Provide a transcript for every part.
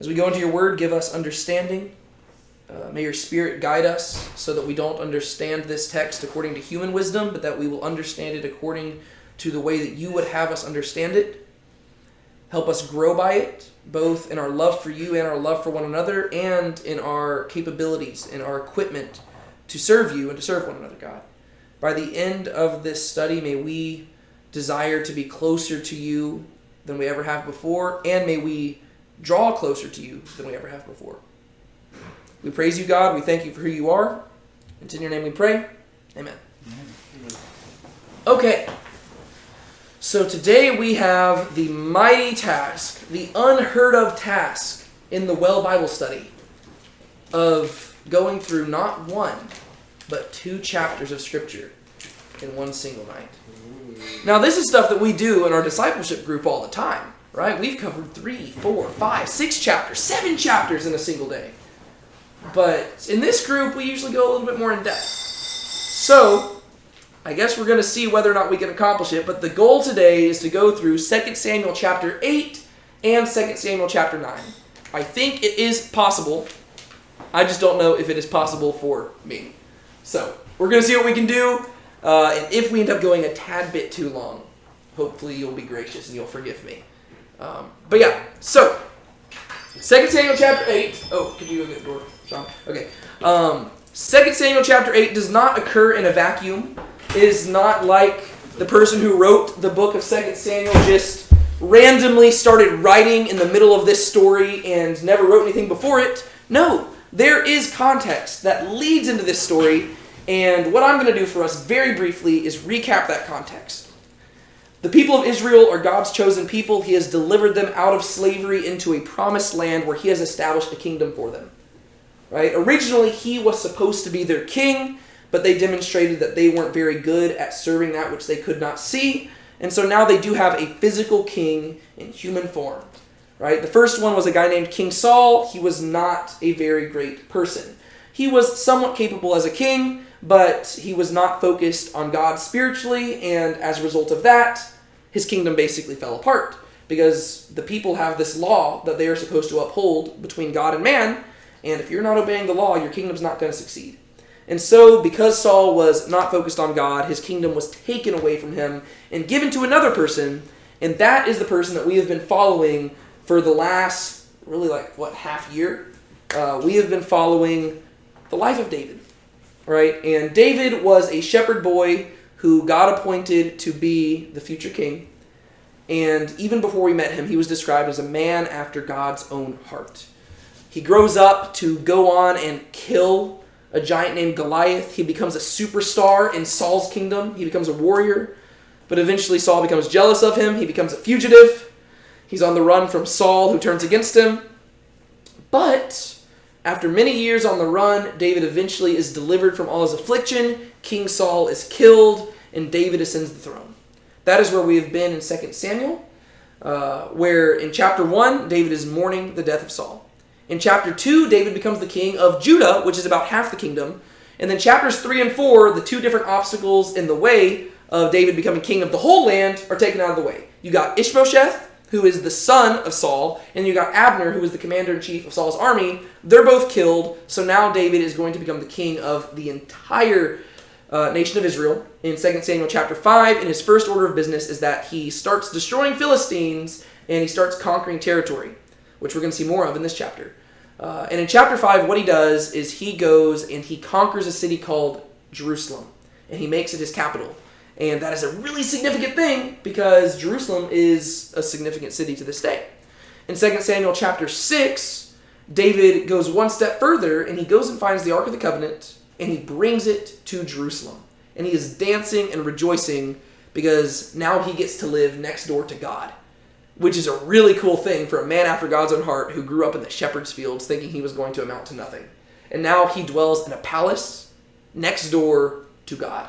As we go into your word, give us understanding. May your Spirit guide us so that we don't understand this text according to human wisdom, but that we will understand it according to the way that you would have us understand it. Help us grow by it, both in our love for you and our love for one another, and in our capabilities and our equipment to serve you and to serve one another, God. By the end of this study, may we desire to be closer to you than we ever have before, and may we draw closer to you than we ever have before. We praise you, God. We thank you for who you are. It's in your name we pray. Amen. Okay. So today we have the mighty task, the unheard of task in the Well Bible study of going through not one, but 2 chapters of Scripture in one single night. Now this is stuff that we do in our discipleship group all the time, right? We've covered 3, 4, 5, 6 chapters, 7 chapters in a single day. But in this group, we usually go a little bit more in depth. So, I guess we're going to see whether or not we can accomplish it, but the goal today is to go through 2 Samuel chapter 8 and 2 Samuel chapter 9. I think it is possible. I just don't know if it is possible for me. So, we're going to see what we can do, and if we end up going a tad bit too long, hopefully you'll be gracious and you'll forgive me. But yeah, so 2 Samuel chapter 8. Oh, can you go get the door, Sean? Okay. 2 Samuel chapter 8 does not occur in a vacuum. It is not like the person who wrote the book of 2 Samuel just randomly started writing in the middle of this story and never wrote anything before it. No, there is context that leads into this story, and what I'm going to do for us very briefly is recap that context. The people of Israel are God's chosen people. He has delivered them out of slavery into a promised land where he has established a kingdom for them. Right? Originally, he was supposed to be their king, but they demonstrated that they weren't very good at serving that which they could not see. And so now they do have a physical king in human form. Right? The first one was a guy named King Saul. He was not a very great person. He was somewhat capable as a king, but he was not focused on God spiritually, and as a result of that, his kingdom basically fell apart, because the people have this law that they are supposed to uphold between God and man, and if you're not obeying the law, your kingdom's not going to succeed. And so, because Saul was not focused on God, his kingdom was taken away from him and given to another person, and that is the person that we have been following for the last, half year? We have been following the life of David. Right? And David was a shepherd boy who God appointed to be the future king. And even before we met him, he was described as a man after God's own heart. He grows up to go on and kill a giant named Goliath. He becomes a superstar in Saul's kingdom. He becomes a warrior. But eventually Saul becomes jealous of him. He becomes a fugitive. He's on the run from Saul, who turns against him. But after many years on the run, David eventually is delivered from all his affliction. King Saul is killed, and David ascends the throne. That is where we have been in 2 Samuel, where in chapter 1, David is mourning the death of Saul. In chapter 2, David becomes the king of Judah, which is about half the kingdom. And then chapters 3 and 4, the 2 different obstacles in the way of David becoming king of the whole land are taken out of the way. You got Ishbosheth, who is the son of Saul, and you got Abner, who is the commander-in-chief of Saul's army. They're both killed, so now David is going to become the king of the entire nation of Israel. In 2 Samuel chapter 5, and his first order of business is that he starts destroying Philistines, and he starts conquering territory, which we're going to see more of in this chapter. And in chapter 5, what he does is he goes and he conquers a city called Jerusalem, and he makes it his capital. And that is a really significant thing because Jerusalem is a significant city to this day. In 2 Samuel chapter 6, David goes one step further and he goes and finds the Ark of the Covenant and he brings it to Jerusalem. And he is dancing and rejoicing because now he gets to live next door to God, which is a really cool thing for a man after God's own heart who grew up in the shepherd's fields thinking he was going to amount to nothing. And now he dwells in a palace next door to God.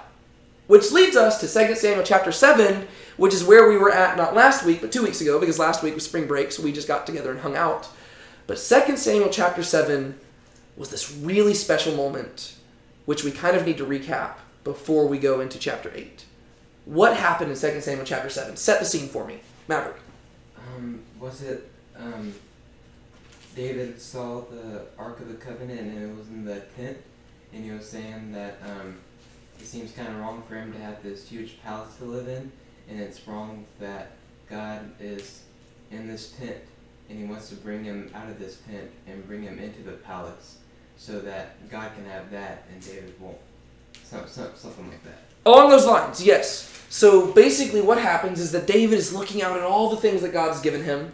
Which leads us to 2 Samuel chapter 7, which is where we were at not last week, but 2 weeks ago, because last week was spring break, so we just got together and hung out. But 2 Samuel chapter 7 was this really special moment, which we kind of need to recap before we go into chapter 8. What happened in 2 Samuel chapter 7? Set the scene for me. Maverick. Was it David saw the Ark of the Covenant and it was in the tent, and he was saying that it seems kind of wrong for him to have this huge palace to live in, and it's wrong that God is in this tent, and he wants to bring him out of this tent and bring him into the palace so that God can have that and David won't. Something like that. Along those lines, yes. So basically what happens is that David is looking out at all the things that God's given him,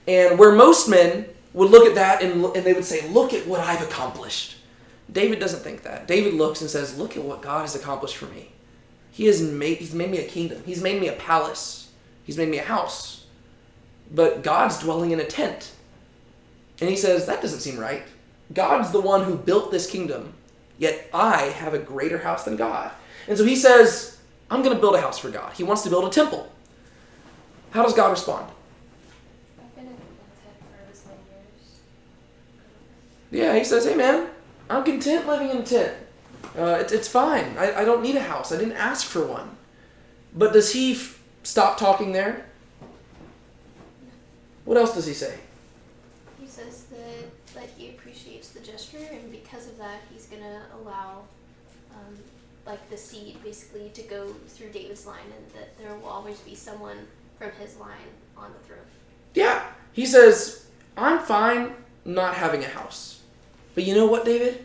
and where most men would look at that and they would say, look at what I've accomplished. David doesn't think that. David looks and says, look at what God has accomplished for me. He's made me a kingdom. He's made me a palace. He's made me a house. But God's dwelling in a tent. And he says, that doesn't seem right. God's the one who built this kingdom, yet I have a greater house than God. And so he says, I'm going to build a house for God. He wants to build a temple. How does God respond? I've been in a tent for this many years. Yeah, he says, hey man, I'm content living in a tent. It's fine. I don't need a house. I didn't ask for one. But does he stop talking there? What else does he say? He says that he appreciates the gesture, and because of that, he's going to allow the seed basically to go through David's line, and that there will always be someone from his line on the throne. Yeah. He says, I'm fine not having a house. But you know what, David?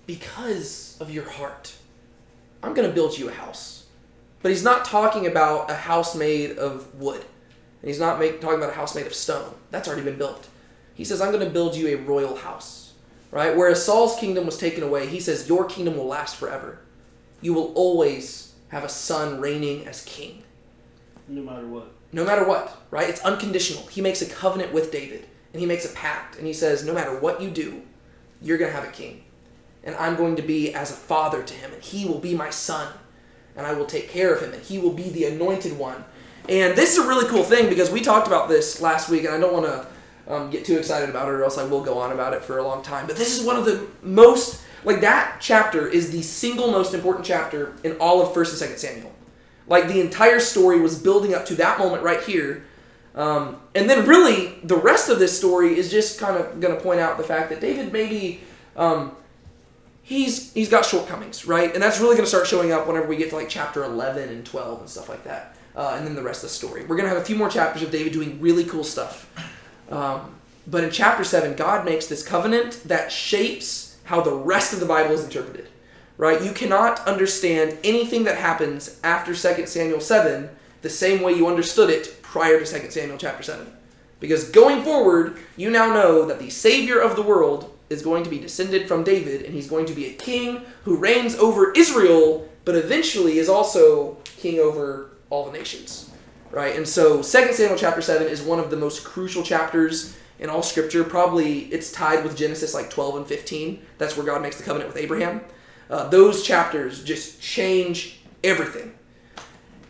Because of your heart, I'm going to build you a house. But he's not talking about a house made of wood. And he's not talking about a house made of stone. That's already been built. He says, I'm going to build you a royal house. Right? Whereas Saul's kingdom was taken away, he says, your kingdom will last forever. You will always have a son reigning as king. No matter what. No matter what, right? It's unconditional. He makes a covenant with David, and he makes a pact, and he says, no matter what you do, you're going to have a king. And I'm going to be as a father to him, and he will be my son, and I will take care of him, and he will be the anointed one. And this is a really cool thing, because we talked about this last week, and I don't want to get too excited about it, or else I will go on about it for a long time. But this is one of the most, that chapter is the single most important chapter in all of 1st and 2nd Samuel. The entire story was building up to that moment right here. And then really, the rest of this story is just kind of going to point out the fact that David maybe, he's got shortcomings, right? And that's really going to start showing up whenever we get to chapter 11 and 12 and stuff like that. And then the rest of the story. We're going to have a few more chapters of David doing really cool stuff. But in chapter 7, God makes this covenant that shapes how the rest of the Bible is interpreted. Right? You cannot understand anything that happens after 2 Samuel 7 the same way you understood it prior to 2 Samuel chapter 7. Because going forward, you now know that the Savior of the world is going to be descended from David, and he's going to be a king who reigns over Israel, but eventually is also king over all the nations. Right? And so 2 Samuel chapter 7 is one of the most crucial chapters in all Scripture. Probably it's tied with Genesis 12 and 15. That's where God makes the covenant with Abraham. Those chapters just change everything.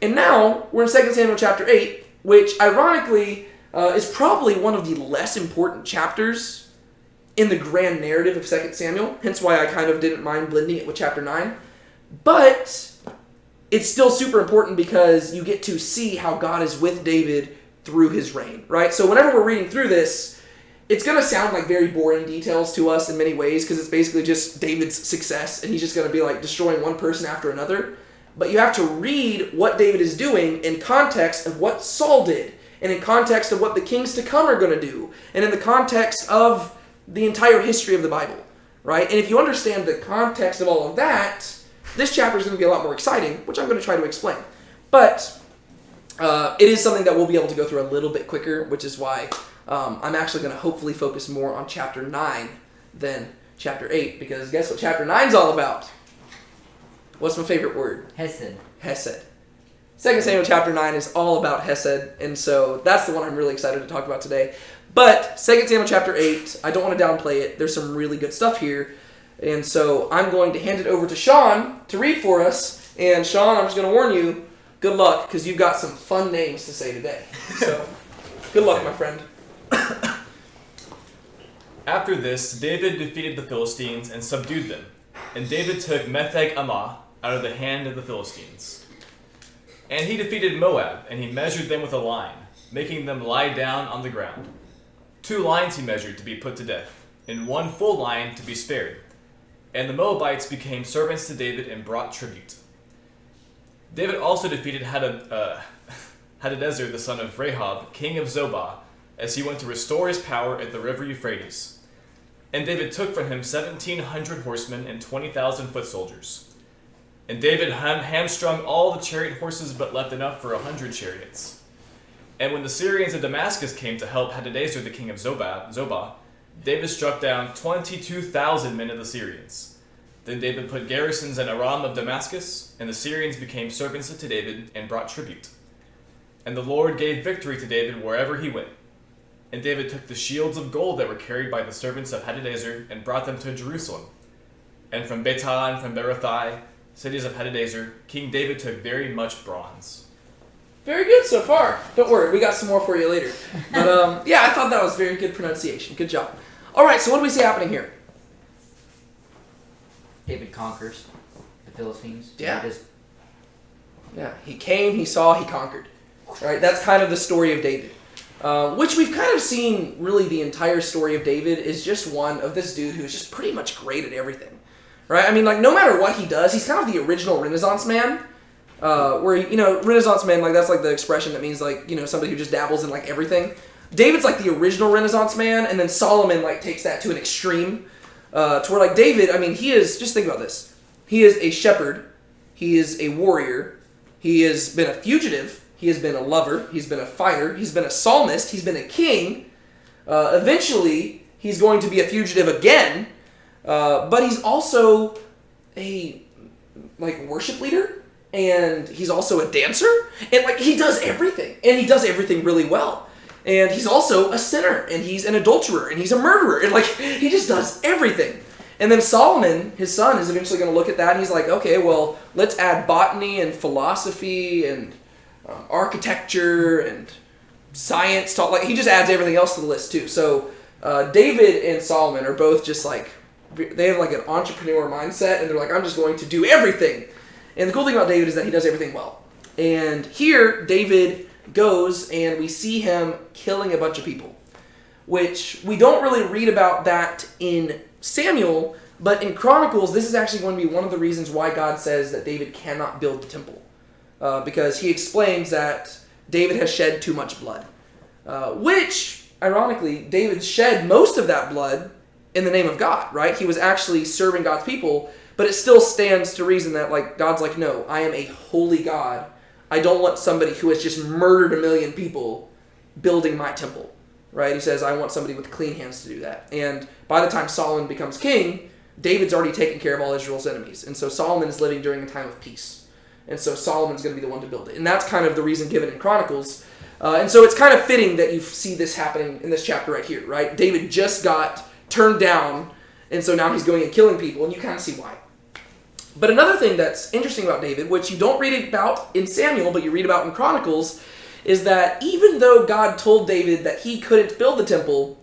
And now we're in 2 Samuel chapter 8, which ironically is probably one of the less important chapters in the grand narrative of 2 Samuel. Hence why I kind of didn't mind blending it with chapter 9. But it's still super important because you get to see how God is with David through his reign, right? So whenever we're reading through this, it's going to sound like very boring details to us in many ways because it's basically just David's success, and he's just going to be destroying one person after another. But you have to read what David is doing in context of what Saul did, and in context of what the kings to come are going to do, and in the context of the entire history of the Bible, right? And if you understand the context of all of that, this chapter is going to be a lot more exciting, which I'm going to try to explain. But it is something that we'll be able to go through a little bit quicker, which is why I'm actually going to hopefully focus more on chapter 9 than chapter 8, because guess what chapter 9 is all about? What's my favorite word? Hesed. Hesed. 2 Samuel chapter 9 is all about Hesed, and so that's the one I'm really excited to talk about today. But 2 Samuel chapter 8, I don't want to downplay it. There's some really good stuff here, and so I'm going to hand it over to Sean to read for us. And Sean, I'm just going to warn you, good luck, because you've got some fun names to say today. So, good luck, my friend. After this, David defeated the Philistines and subdued them, and David took Metheg-Ammah out of the hand of the Philistines. And he defeated Moab, and he measured them with a line, making them lie down on the ground. 2 lions he measured to be put to death, and 1 full lion to be spared. And the Moabites became servants to David and brought tribute. David also defeated Hadadezer, the son of Rehob, king of Zobah, as he went to restore his power at the river Euphrates. And David took from him 1,700 horsemen and 20,000 foot soldiers. And David hamstrung all the chariot horses but left enough for 100 chariots. And when the Syrians of Damascus came to help Hadadezer, the king of Zobah, David struck down 22,000 men of the Syrians. Then David put garrisons in Aram of Damascus, and the Syrians became servants to David and brought tribute. And the Lord gave victory to David wherever he went. And David took the shields of gold that were carried by the servants of Hadadezer and brought them to Jerusalem. And from Betah and from Berothai, cities of Hadadezer, King David took very much bronze. Very good so far. Don't worry, we got some more for you later. But yeah, I thought that was very good pronunciation. Good job. All right, so what do we see happening here? David conquers the Philistines. Yeah. Yeah, he came, he saw, he conquered. Right? That's kind of the story of David. Which we've kind of seen, really, the entire story of David is just one of this dude who's just pretty much great at everything. Right? I mean, like, no matter what he does, he's kind of the original Renaissance man. Where, Renaissance man, like, that's like the expression that means, like, somebody who just dabbles in, like, everything. David's like the original Renaissance man, and then Solomon, like, takes that to an extreme. To where, like, David, I mean, he is, just think about this. He is a shepherd. He is a warrior. He has been a fugitive. He has been a lover. He's been a fighter. He's been a psalmist. He's been a king. Eventually, he's going to be a fugitive again. But he's also a, like, worship leader. And he's also a dancer. And, like, he does everything. And he does everything really well. And he's also a sinner. And he's an adulterer. And he's a murderer. And, like, he just does everything. And then Solomon, his son, is eventually going to look at that. And he's like, okay, well, let's add botany and philosophy and architecture and science. Like, he just adds everything else to the list, too. So David and Solomon are both just, like, they have, like, an entrepreneur mindset. And they're like, I'm just going to do everything. And the cool thing about David is that he does everything well. And here, David goes and we see him killing a bunch of people, which we don't really read about that in Samuel, but in Chronicles, this is actually going to be one of the reasons why God says that David cannot build the temple, because he explains that David has shed too much blood, which, ironically, David shed most of that blood in the name of God, right? He was actually serving God's people, but it still stands to reason that, like, God's like, no, I am a holy God. I don't want somebody who has just murdered 1 million people building my temple, right? He says, I want somebody with clean hands to do that. And by the time Solomon becomes king, David's already taken care of all Israel's enemies. And so Solomon is living during a time of peace. And so Solomon's going to be the one to build it. And that's kind of the reason given in Chronicles. And so it's kind of fitting that you see this happening in this chapter right here, right? David just got turned down, and so now he's going and killing people, and you kind of see why. But another thing that's interesting about David, which you don't read about in Samuel, but you read about in Chronicles, is that even though God told David that he couldn't build the temple,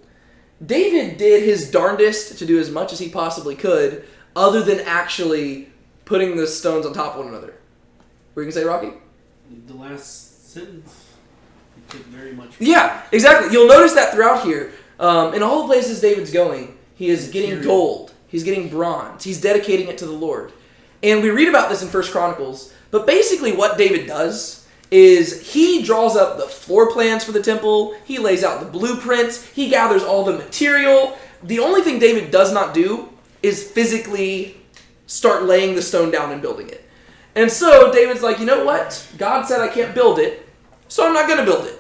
David did his darndest to do as much as he possibly could, other than actually putting the stones on top of one another. What were you going to say, Rocky? The last sentence, he took very much. Yeah, exactly. You'll notice that throughout here. In all the places David's going, he is getting gold. He's getting bronze. He's dedicating it to the Lord. And we read about this in 1 Chronicles. But basically what David does is he draws up the floor plans for the temple. He lays out the blueprints. He gathers all the material. The only thing David does not do is physically start laying the stone down and building it. And so David's like, you know what? God said I can't build it, so I'm not going to build it.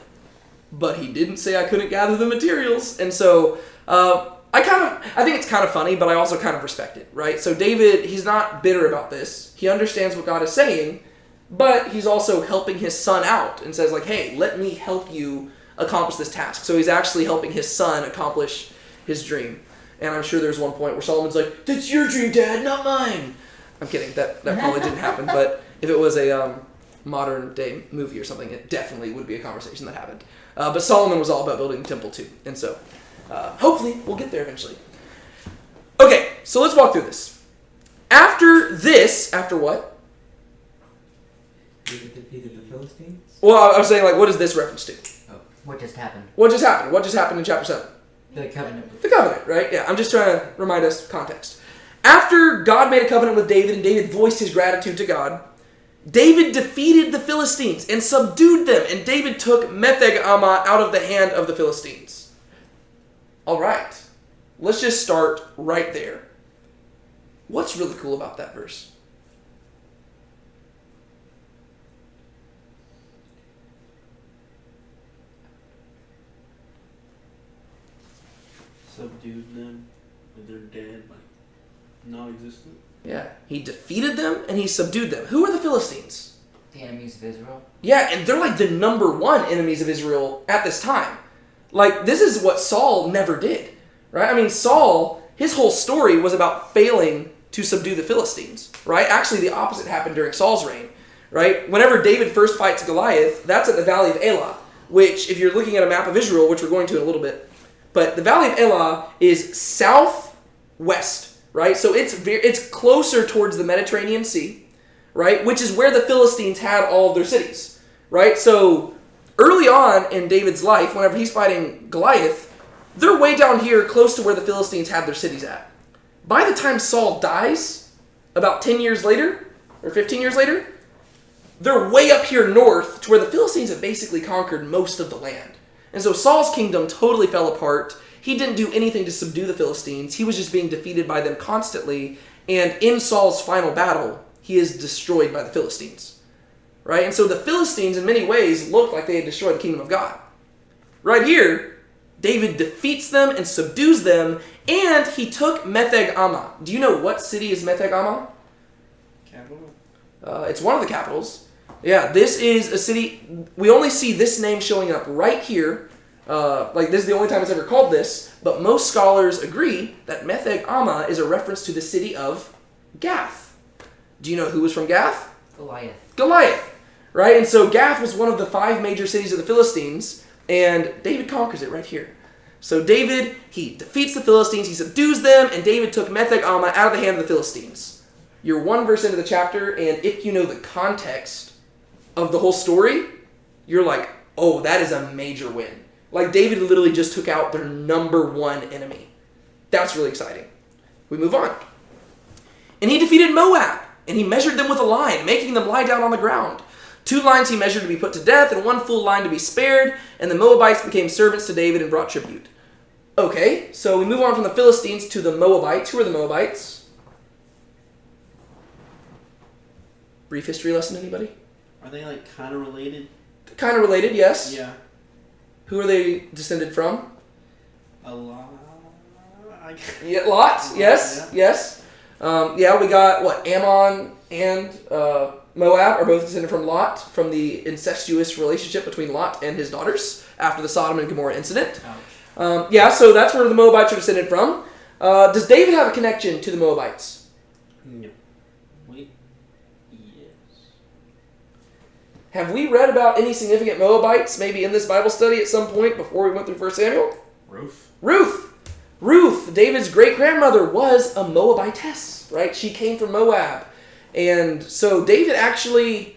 But he didn't say I couldn't gather the materials. And so I think it's kind of funny, but I also kind of respect it, right? So David, he's not bitter about this. He understands what God is saying, but he's also helping his son out and says, like, hey, let me help you accomplish this task. So he's actually helping his son accomplish his dream. And I'm sure there's one point where Solomon's like, that's your dream, Dad, not mine. I'm kidding. That probably didn't happen. But if it was a modern day movie or something, it definitely would be a conversation that happened. But Solomon was all about building the temple too. And so hopefully we'll get there eventually. Okay, so let's walk through this. After what? David defeated the Philistines? Well, I was saying, like, what is this reference to? What just happened? What just happened? What just happened in chapter 7? The covenant. The covenant, right? Yeah, I'm just trying to remind us context. After God made a covenant with David and David voiced his gratitude to God, David defeated the Philistines and subdued them, and David took Mephibosheth out of the hand of the Philistines. All right, let's just start right there. What's really cool about that verse? Subdued them, and they're dead, like non-existent. Yeah, he defeated them and he subdued them. Who are the Philistines? The enemies of Israel. Yeah, and they're like the number one enemies of Israel at this time. Like, this is what Saul never did, right? I mean, Saul, his whole story was about failing to subdue the Philistines, right? Actually, the opposite happened during Saul's reign, right? Whenever David first fights Goliath, that's at the Valley of Elah, which, if you're looking at a map of Israel, which we're going to in a little bit, but the Valley of Elah is southwest, right? So it's closer towards the Mediterranean Sea, right? Which is where the Philistines had all of their cities, right? So early on in David's life, whenever he's fighting Goliath, they're way down here close to where the Philistines had their cities at. By the time Saul dies, about 10 years later, or 15 years later, they're way up here north to where the Philistines have basically conquered most of the land. And so Saul's kingdom totally fell apart. He didn't do anything to subdue the Philistines. He was just being defeated by them constantly. And in Saul's final battle, he is destroyed by the Philistines. Right? And so the Philistines, in many ways, looked like they had destroyed the kingdom of God. Right here, David defeats them and subdues them, and he took Mephibosheth. Do you know what city is Mephibosheth? Capital. It's one of the capitals. Yeah, this is a city. We only see this name showing up right here. Like, this is the only time it's ever called this. But most scholars agree that Mephibosheth is a reference to the city of Gath. Do you know who was from Gath? Goliath. Right? And so Gath was one of the 5 major cities of the Philistines. And David conquers it right here. So David, he defeats the Philistines, he subdues them, and David took Mephibosheth out of the hand of the Philistines. You're one verse into the chapter, and if you know the context of the whole story, you're like, oh, that is a major win. Like, David literally just took out their number one enemy. That's really exciting. We move on. And he defeated Moab, and he measured them with a line, making them lie down on the ground. 2 lines he measured to be put to death, and 1 full line to be spared, and the Moabites became servants to David and brought tribute. Okay, so we move on from the Philistines to the Moabites. Who are the Moabites? Brief history lesson, anybody? Are they like kind of related? Kind of related, yes. Yeah. Who are they descended from? A lot. Yeah, Lot, yes, Yeah. yes. Yeah, we got, what, Ammon and Moab are both descended from Lot, from the incestuous relationship between Lot and his daughters after the Sodom and Gomorrah incident. Yeah, so that's where the Moabites are descended from. Does David have a connection to the Moabites? No. Wait. Yes. Have we read about any significant Moabites maybe in this Bible study at some point before we went through 1 Samuel? Ruth, David's great-grandmother, was a Moabitess, right? She came from Moab. And so David actually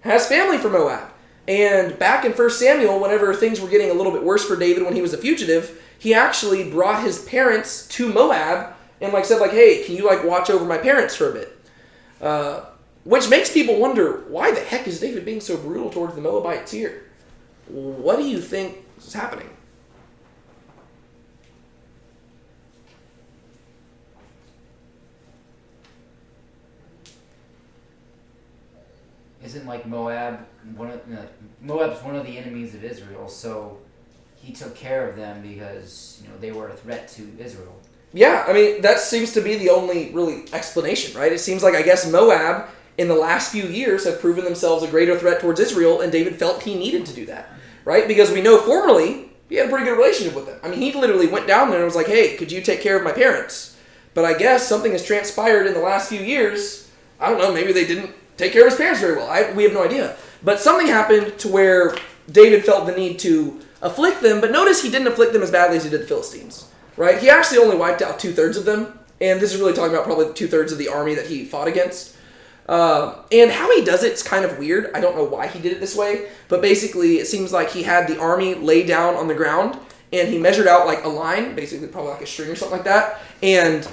has family from Moab. And back in 1 Samuel, whenever things were getting a little bit worse for David when he was a fugitive, he actually brought his parents to Moab and said, hey, can you watch over my parents for a bit? Which makes people wonder, why the heck is David being so brutal towards the Moabites here? What do you think is happening? Isn't Moab's one of the enemies of Israel, so he took care of them because they were a threat to Israel. Yeah, I mean, that seems to be the only really explanation, right? It seems like, I guess, Moab in the last few years have proven themselves a greater threat towards Israel, and David felt he needed to do that, right? Because we know formerly he had a pretty good relationship with them. I mean, he literally went down there and was like, hey, could you take care of my parents? But I guess something has transpired in the last few years. I don't know, maybe they didn't take care of his parents very well. We have no idea. But something happened to where David felt the need to afflict them, but notice he didn't afflict them as badly as he did the Philistines, right? He actually only wiped out 2/3 of them, and this is really talking about probably 2/3 of the army that he fought against. And how he does it's kind of weird. I don't know why he did it this way, but basically it seems like he had the army lay down on the ground, and he measured out like a line, basically probably like a string or something like that, and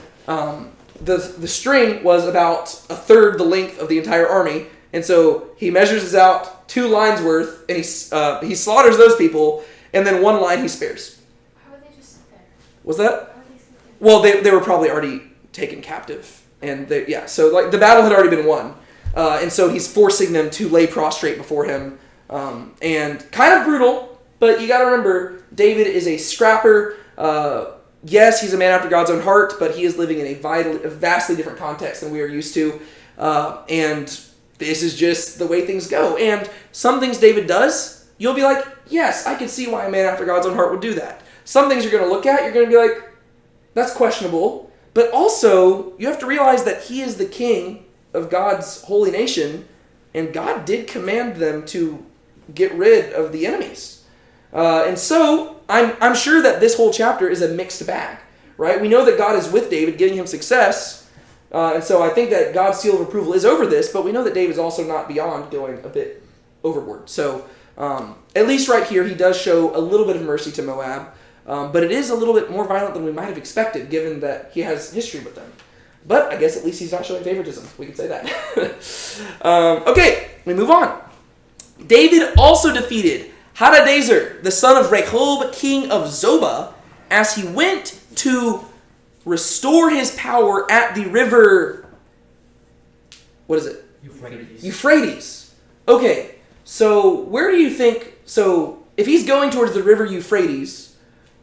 the string was about a third the length of the entire army, and so he measures this out 2 lines worth, and he slaughters those people, and then 1 line he spares. How would they just sit there? Was that? How would they sit there? Well, they were probably already taken captive, and so like the battle had already been won, and so he's forcing them to lay prostrate before him, and kind of brutal, but you got to remember David is a scrapper. Yes, he's a man after God's own heart, but he is living in a vastly different context than we are used to, and this is just the way things go. And some things David does, you'll be like, yes, I can see why a man after God's own heart would do that. Some things you're going to look at, you're going to be like, that's questionable. But also, you have to realize that he is the king of God's holy nation, and God did command them to get rid of the enemies. And so, I'm sure that this whole chapter is a mixed bag, right? We know that God is with David, giving him success, and so I think that God's seal of approval is over this, but we know that David's also not beyond going a bit overboard. So, at least right here, he does show a little bit of mercy to Moab, but it is a little bit more violent than we might have expected, given that he has history with them. But I guess at least he's not showing favoritism. We can say that. Okay, we move on. David also defeated Hadadezer, the son of Rehob, king of Zobah, as he went to restore his power at the river. What is it? Euphrates. Okay, so where do you think... So if he's going towards the river Euphrates,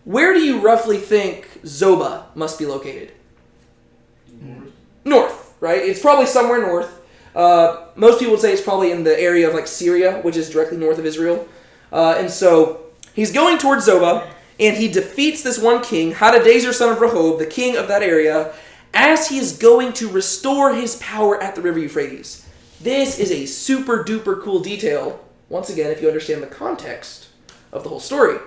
where do you roughly think Zobah must be located? North, right? It's probably somewhere north. Most people would say it's probably in the area of like Syria, which is directly north of Israel. And so he's going towards Zobah, and he defeats this one king, Hadadezer, son of Rehob, the king of that area, as he is going to restore his power at the river Euphrates. This is a super duper cool detail, once again, if you understand the context of the whole story.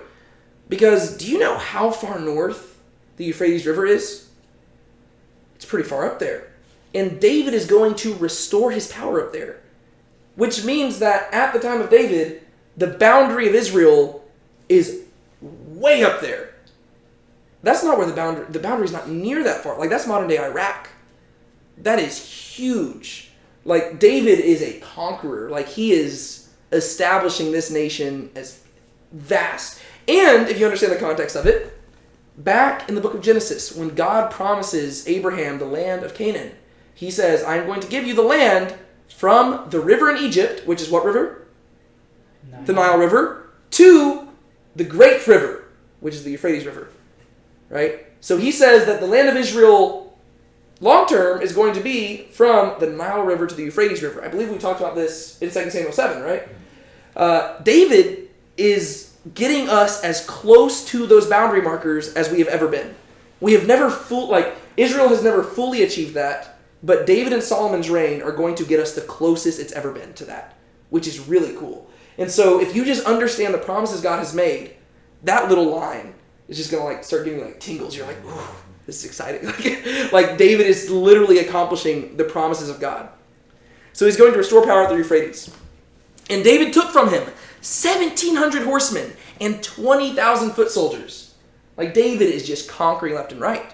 Because do you know how far north the Euphrates River is? It's pretty far up there. And David is going to restore his power up there. Which means that at the time of David, the boundary of Israel is way up there. That's not where the boundary's not near that far. Like, that's modern day Iraq. That is huge. Like, David is a conqueror. Like, he is establishing this nation as vast. And, if you understand the context of it, back in the book of Genesis, when God promises Abraham the land of Canaan, he says, I'm going to give you the land from the river in Egypt, which is what river? The Nile River, to the great river, which is the Euphrates River. Right? So he says that the land of Israel, long term, is going to be from the Nile River to the Euphrates River. I believe we talked about this in 2 Samuel 7, right? David is getting us as close to those boundary markers as we have ever been. We have never Israel has never fully achieved that, but David and Solomon's reign are going to get us the closest it's ever been to that, which is really cool. And so if you just understand the promises God has made, that little line is just going to start giving you tingles. You're like, ooh, this is exciting. Like David is literally accomplishing the promises of God. So he's going to restore power at the Euphrates. And David took from him 1,700 horsemen and 20,000 foot soldiers. Like, David is just conquering left and right.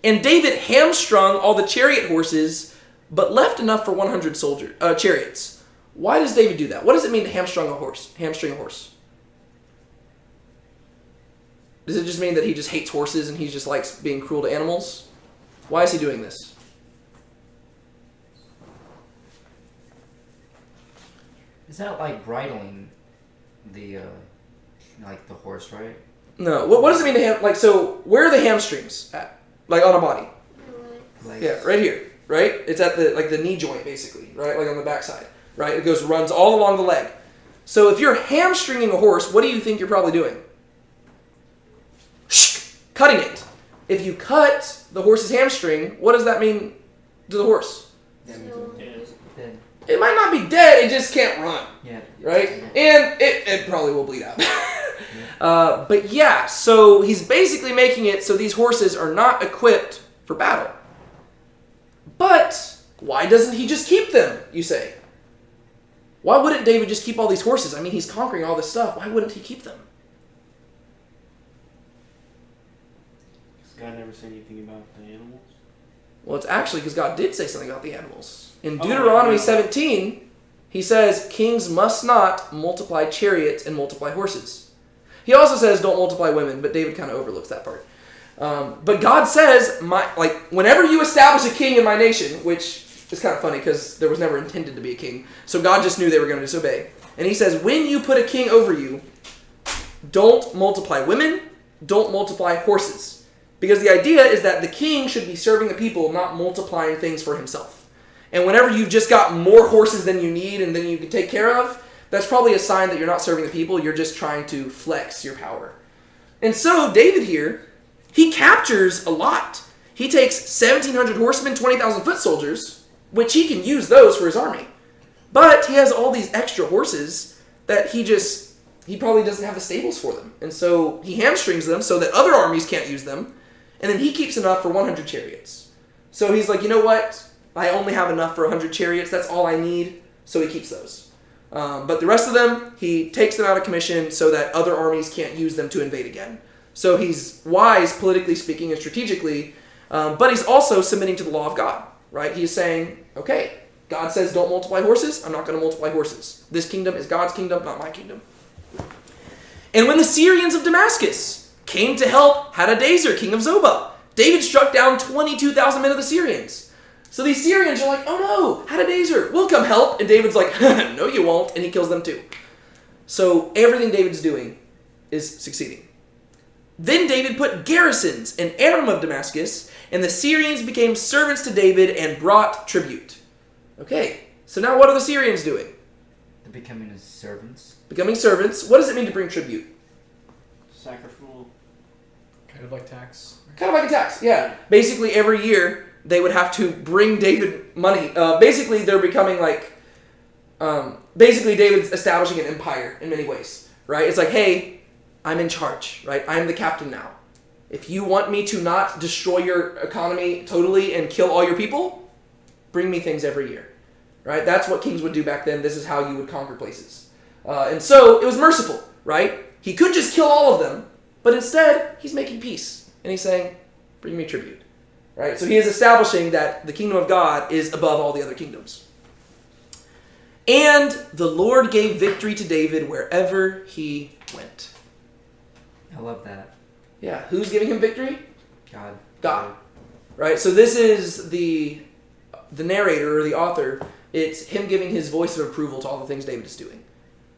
And David hamstrung all the chariot horses, but left enough for 100 chariots. Why does David do that? What does it mean to hamstring a horse? Does it just mean that he just hates horses and he just likes being cruel to animals? Why is he doing this? Is that like bridling the the horse, right? No. What does it mean to so where are the hamstrings at? Like on a body? Like, Yeah, right here. Right? It's at the knee joint basically, right? Like on the backside. Right? It runs all along the leg. So if you're hamstringing a horse, what do you think you're probably doing? Cutting it. If you cut the horse's hamstring, what does that mean to the horse? It might not be dead, it just can't run. Yeah. Right? And it probably will bleed out. But yeah, so he's basically making it so these horses are not equipped for battle. But why doesn't he just keep them, you say? Why wouldn't David just keep all these horses? I mean, he's conquering all this stuff. Why wouldn't he keep them? God never say anything about the animals? Well, it's actually because God did say something about the animals. In Deuteronomy 17, he says, kings must not multiply chariots and multiply horses. He also says don't multiply women, but David kind of overlooks that part. But God says, whenever you establish a king in my nation, which is kind of funny because there was never intended to be a king, so God just knew they were going to disobey. And he says, when you put a king over you, don't multiply women, don't multiply horses. Because the idea is that the king should be serving the people, not multiplying things for himself. And whenever you've just got more horses than you need and then you can take care of, that's probably a sign that you're not serving the people, you're just trying to flex your power. And so David here, he captures a lot. He takes 1,700 horsemen, 20,000 foot soldiers, which he can use those for his army. But he has all these extra horses that he probably doesn't have the stables for them. And so he hamstrings them so that other armies can't use them. And then he keeps enough for 100 chariots. So he's like, you know what? I only have enough for 100 chariots. That's all I need. So he keeps those. But the rest of them, he takes them out of commission so that other armies can't use them to invade again. So he's wise, politically speaking and strategically, but he's also submitting to the law of God, right? He's saying, okay, God says don't multiply horses. I'm not going to multiply horses. This kingdom is God's kingdom, not my kingdom. And when the Syrians of Damascus came to help Hadadezer, king of Zobah, David struck down 22,000 men of the Syrians. So these Syrians are like, oh no, Hadadezer, we'll come help. And David's like, no you won't, and he kills them too. So everything David's doing is succeeding. Then David put garrisons in Aram of Damascus, and the Syrians became servants to David and brought tribute. Okay, so now what are the Syrians doing? They're becoming his servants. Becoming servants. What does it mean to bring tribute? Sacrificial. Kind of like tax. Kind of like a tax, yeah. Basically, every year, they would have to bring David money. Basically, they're becoming like... basically, David's establishing an empire in many ways, right? It's like, hey, I'm in charge, right? I'm the captain now. If you want me to not destroy your economy totally and kill all your people, bring me things every year, right? That's what kings would do back then. This is how you would conquer places. And so, it was merciful, right? He could just kill all of them, but instead, he's making peace. And he's saying, bring me tribute. Right? So he is establishing that the kingdom of God is above all the other kingdoms. And the Lord gave victory to David wherever he went. I love that. Yeah, who's giving him victory? God. God. Right? So this is the narrator or the author. It's him giving his voice of approval to all the things David is doing.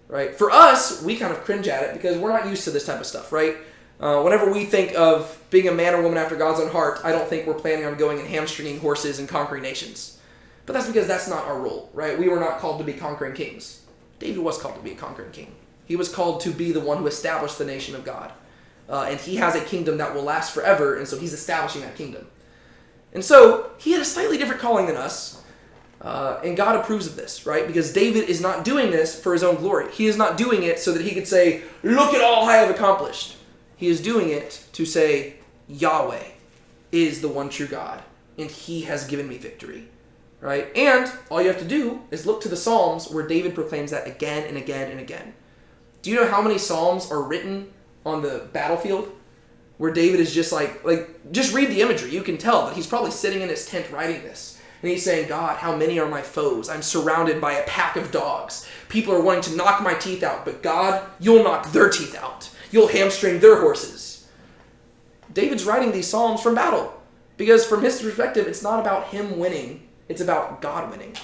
Right? For us, we kind of cringe at it because we're not used to this type of stuff, right? Whenever we think of being a man or woman after God's own heart, I don't think we're planning on going and hamstringing horses and conquering nations. But that's because that's not our role, right? We were not called to be conquering kings. David was called to be a conquering king. He was called to be the one who established the nation of God. And he has a kingdom that will last forever, and so he's establishing that kingdom. And so he had a slightly different calling than us. And God approves of this, right? Because David is not doing this for his own glory. He is not doing it so that he could say, look at all I have accomplished. He is doing it to say, Yahweh is the one true God, and he has given me victory, right? And all you have to do is look to the Psalms where David proclaims that again and again and again. Do you know how many Psalms are written on the battlefield where David is just like just read the imagery. You can tell that he's probably sitting in his tent writing this. And he's saying, God, how many are my foes? I'm surrounded by a pack of dogs. People are wanting to knock my teeth out, but God, you'll knock their teeth out. You'll hamstring their horses. David's writing these Psalms from battle. Because from his perspective, it's not about him winning. It's about God winning.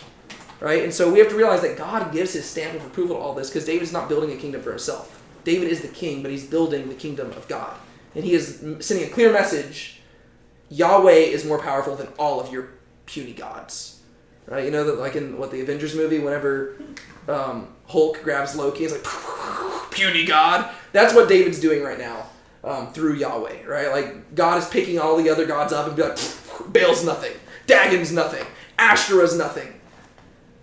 Right? And so we have to realize that God gives his stamp of approval to all this because David's not building a kingdom for himself. David is the king, but he's building the kingdom of God. And he is sending a clear message. Yahweh is more powerful than all of your puny gods. Right? You know that like in the Avengers movie, whenever Hulk grabs Loki, it's like, puny god. That's what David's doing right now through Yahweh. Right? Like God is picking all the other gods up and be like, Baal's nothing. Dagon's nothing. Ashtoreth's nothing.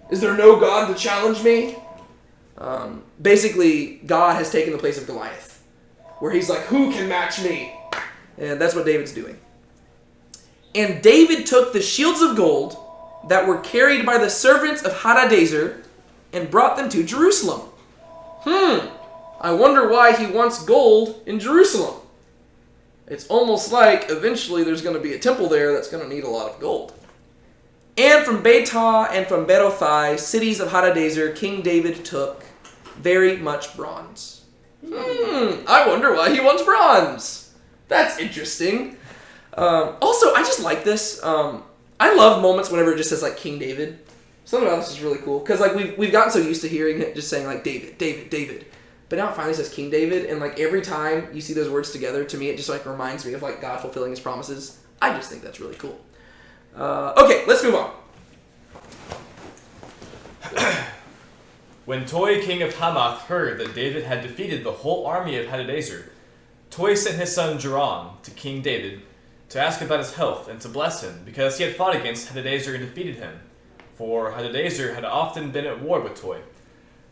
Is there no God to challenge me? Basically, God has taken the place of Goliath, where he's like, who can match me? And that's what David's doing. And David took the shields of gold that were carried by the servants of Hadadezer and brought them to Jerusalem. I wonder why he wants gold in Jerusalem. It's almost like eventually there's going to be a temple there that's going to need a lot of gold. And from Betah and from Berothai, cities of Hadadezer, King David took very much bronze. I wonder why he wants bronze. That's interesting. Also, I just like this. I love moments whenever it just says like King David. Something about this is really cool because like we've gotten so used to hearing it just saying like David, David, David. But now it finally says King David, and like every time you see those words together, to me it just like reminds me of like God fulfilling his promises. I just think that's really cool. Okay, let's move on. When Toi, king of Hamath, heard that David had defeated the whole army of Hadadezer, Toi sent his son Joram to King David to ask about his health and to bless him, because he had fought against Hadadezer and defeated him. For Hadadezer had often been at war with Toi.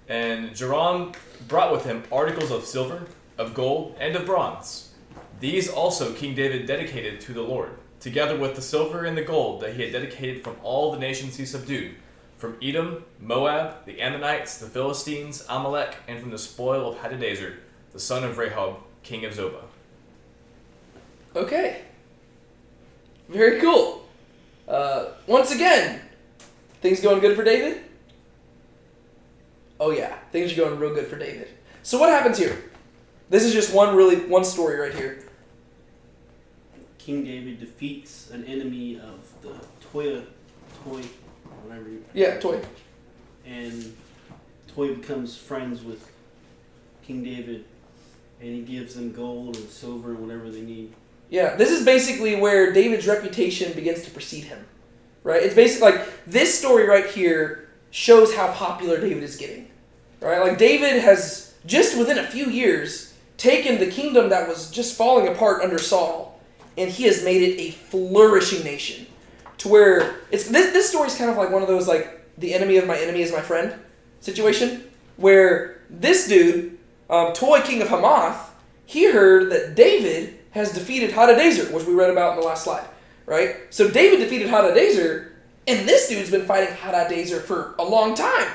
And Joram brought with him articles of silver, of gold, and of bronze. These also King David dedicated to the Lord, together with the silver and the gold that he had dedicated from all the nations he subdued, from Edom, Moab, the Ammonites, the Philistines, Amalek, and from the spoil of Hadadezer, the son of Rehob, king of Zobah. Okay. Very cool. Once again, things going good for David? Oh yeah, things are going real good for David. So what happens here? This is just one story right here. King David defeats an enemy of the Toy, whatever. Yeah, Toy. And Toy becomes friends with King David, and he gives them gold and silver and whatever they need. Yeah, this is basically where David's reputation begins to precede him, right? It's basically like this story right here shows how popular David is getting, right? Like David has just within a few years taken the kingdom that was just falling apart under Saul, and he has made it a flourishing nation, to where it's this story is kind of like one of those like the enemy of my enemy is my friend situation, where this dude, Toi, king of Hamath, he heard that David has defeated Hadadezer, which we read about in the last slide, right? So David defeated Hadadezer, and this dude's been fighting Hadadezer for a long time.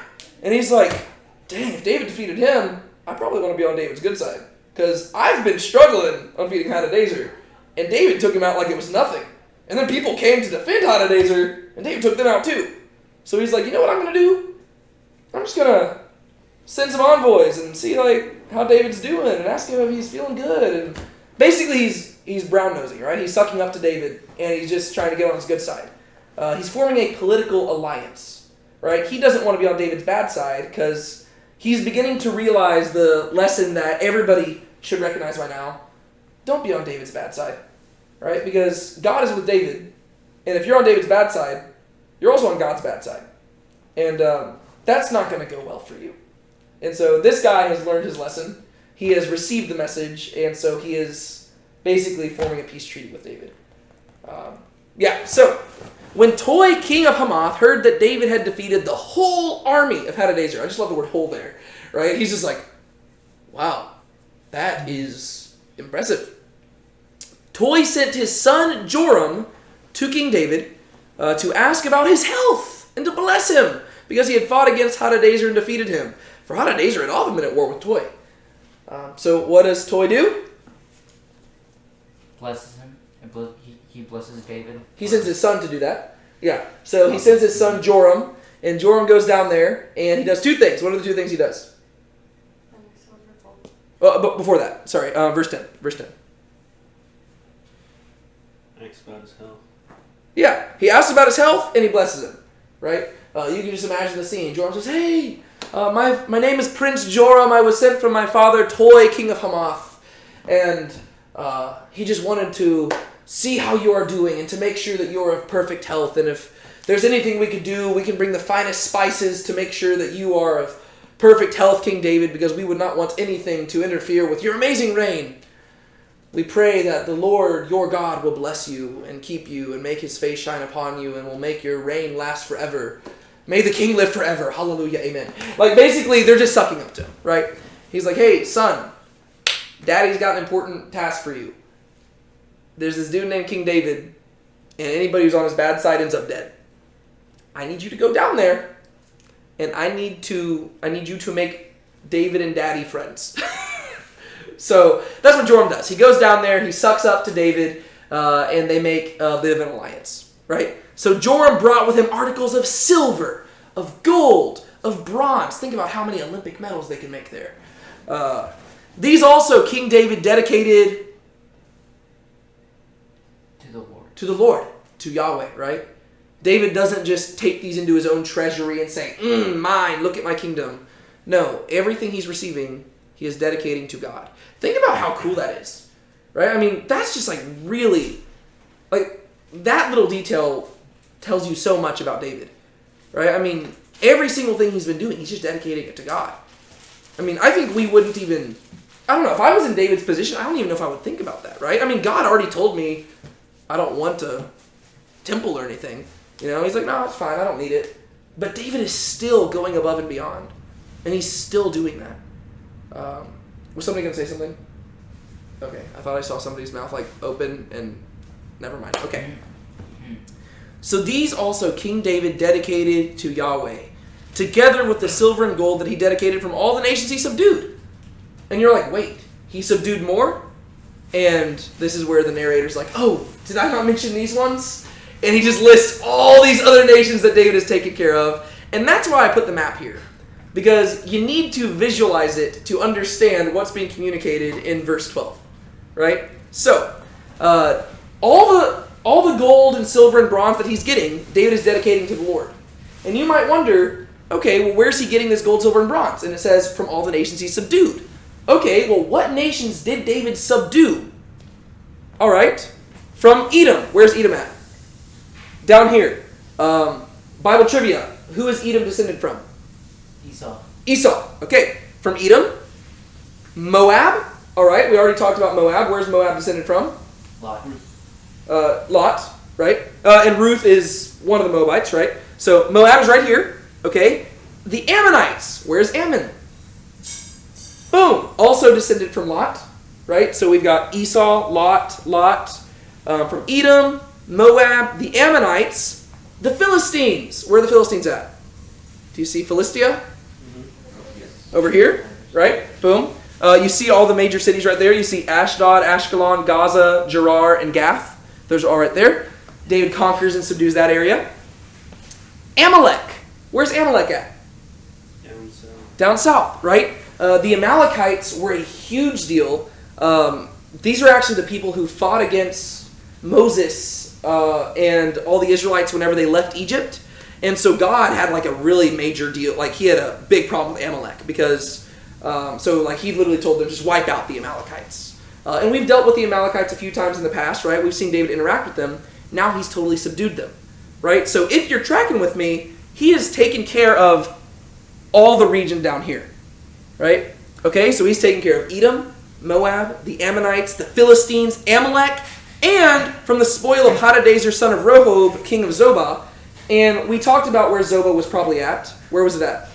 And he's like, dang, if David defeated him, I probably want to be on David's good side. Because I've been struggling on defeating Hadadezer, and David took him out like it was nothing. And then people came to defend Hadadezer, and David took them out too. So he's like, you know what I'm going to do? I'm just going to send some envoys and see like how David's doing and ask him if he's feeling good. And basically he's brown-nosing, right? He's sucking up to David, and he's just trying to get on his good side. He's forming a political alliance, right? He doesn't want to be on David's bad side because he's beginning to realize the lesson that everybody should recognize by now. Don't be on David's bad side, right? Because God is with David, and if you're on David's bad side, you're also on God's bad side. And that's not going to go well for you. And so this guy has learned his lesson. He has received the message, and so he is basically forming a peace treaty with David. So when Toi, king of Hamath, heard that David had defeated the whole army of Hadadezer, I just love the word whole there, right? He's just like, wow, that is impressive. Toi sent his son Joram to King David to ask about his health and to bless him because he had fought against Hadadezer and defeated him. For Hadadezer had often been at war with Toi. So what does Toi do? Blesses him. He blesses David. He sends his son to do that. Yeah. So he sends his son Joram, and Joram goes down there, and he does two things. What are the two things he does? But before that, sorry, verse 10. Verse 10. Asks about his health. Yeah, he asks about his health, and he blesses him, right? You can just imagine the scene. Joram says, hey, my name is Prince Joram. I was sent from my father, Toi, king of Hamath. And he just wanted to see how you are doing and to make sure that you're of perfect health. And if there's anything we could do, we can bring the finest spices to make sure that you are of perfect health, King David, because we would not want anything to interfere with your amazing reign. We pray that the Lord, your God, will bless you and keep you and make his face shine upon you and will make your reign last forever. May the king live forever. Hallelujah. Amen. Like, basically, they're just sucking up to him, right? He's like, hey, son, daddy's got an important task for you. There's this dude named King David, and anybody who's on his bad side ends up dead. I need you to go down there, and I need you to make David and daddy friends. So that's what Joram does. He goes down there, he sucks up to David, and they make a bit of an alliance, right? So Joram brought with him articles of silver, of gold, of bronze. Think about how many Olympic medals they can make there. These also King David dedicated to the Lord, to Yahweh, right? David doesn't just take these into his own treasury and say, mine, look at my kingdom. No, everything he's receiving, he is dedicating to God. Think about how cool that is, right? I mean, that's just like really, like that little detail tells you so much about David, right? I mean, every single thing he's been doing, he's just dedicating it to God. I mean, I think we wouldn't even, I don't know, if I was in David's position, I don't even know if I would think about that, right? I mean, God already told me I don't want a temple or anything. You know, he's like, no, it's fine, I don't need it. But David is still going above and beyond. And he's still doing that. Was somebody going to say something? Okay, I thought I saw somebody's mouth like open and never mind. Okay. So these also King David dedicated to Yahweh, together with the silver and gold that he dedicated from all the nations he subdued. And you're like, wait, he subdued more? And this is where the narrator's like, oh, did I not mention these ones? And he just lists all these other nations that David has taken care of. And that's why I put the map here. Because you need to visualize it to understand what's being communicated in verse 12. Right? So, all the gold and silver and bronze that he's getting, David is dedicating to the Lord. And you might wonder, okay, well, where's he getting this gold, silver, and bronze? And it says, from all the nations he subdued. Okay, well, what nations did David subdue? All right, from Edom. Where's Edom at? Down here. Bible trivia. Who is Edom descended from? Esau. Okay, from Edom. Moab. All right, we already talked about Moab. Where's Moab descended from? Lot, right? And Ruth is one of the Moabites, right? So Moab is right here. Okay, the Ammonites. Where's Ammon? Boom! Also descended from Lot, right? So we've got Esau, Lot, from Edom, Moab, the Ammonites, the Philistines. Where are the Philistines at? Do you see Philistia? Over here, right? Boom. You see all the major cities right there. You see Ashdod, Ashkelon, Gaza, Gerar, and Gath. Those are all right there. David conquers and subdues that area. Amalek. Where's Amalek at? Down south, right? The Amalekites were a huge deal. These are actually the people who fought against Moses and all the Israelites whenever they left Egypt. And so God had like a really major deal. Like he had a big problem with Amalek because, he literally told them just wipe out the Amalekites. And we've dealt with the Amalekites a few times in the past, right? We've seen David interact with them. Now he's totally subdued them, right? So if you're tracking with me, he has taken care of all the region down here. Right? Okay, so he's taking care of Edom, Moab, the Ammonites, the Philistines, Amalek, and from the spoil of Hadadezer, son of Rehob, king of Zobah. And we talked about where Zobah was probably at. Where was it at?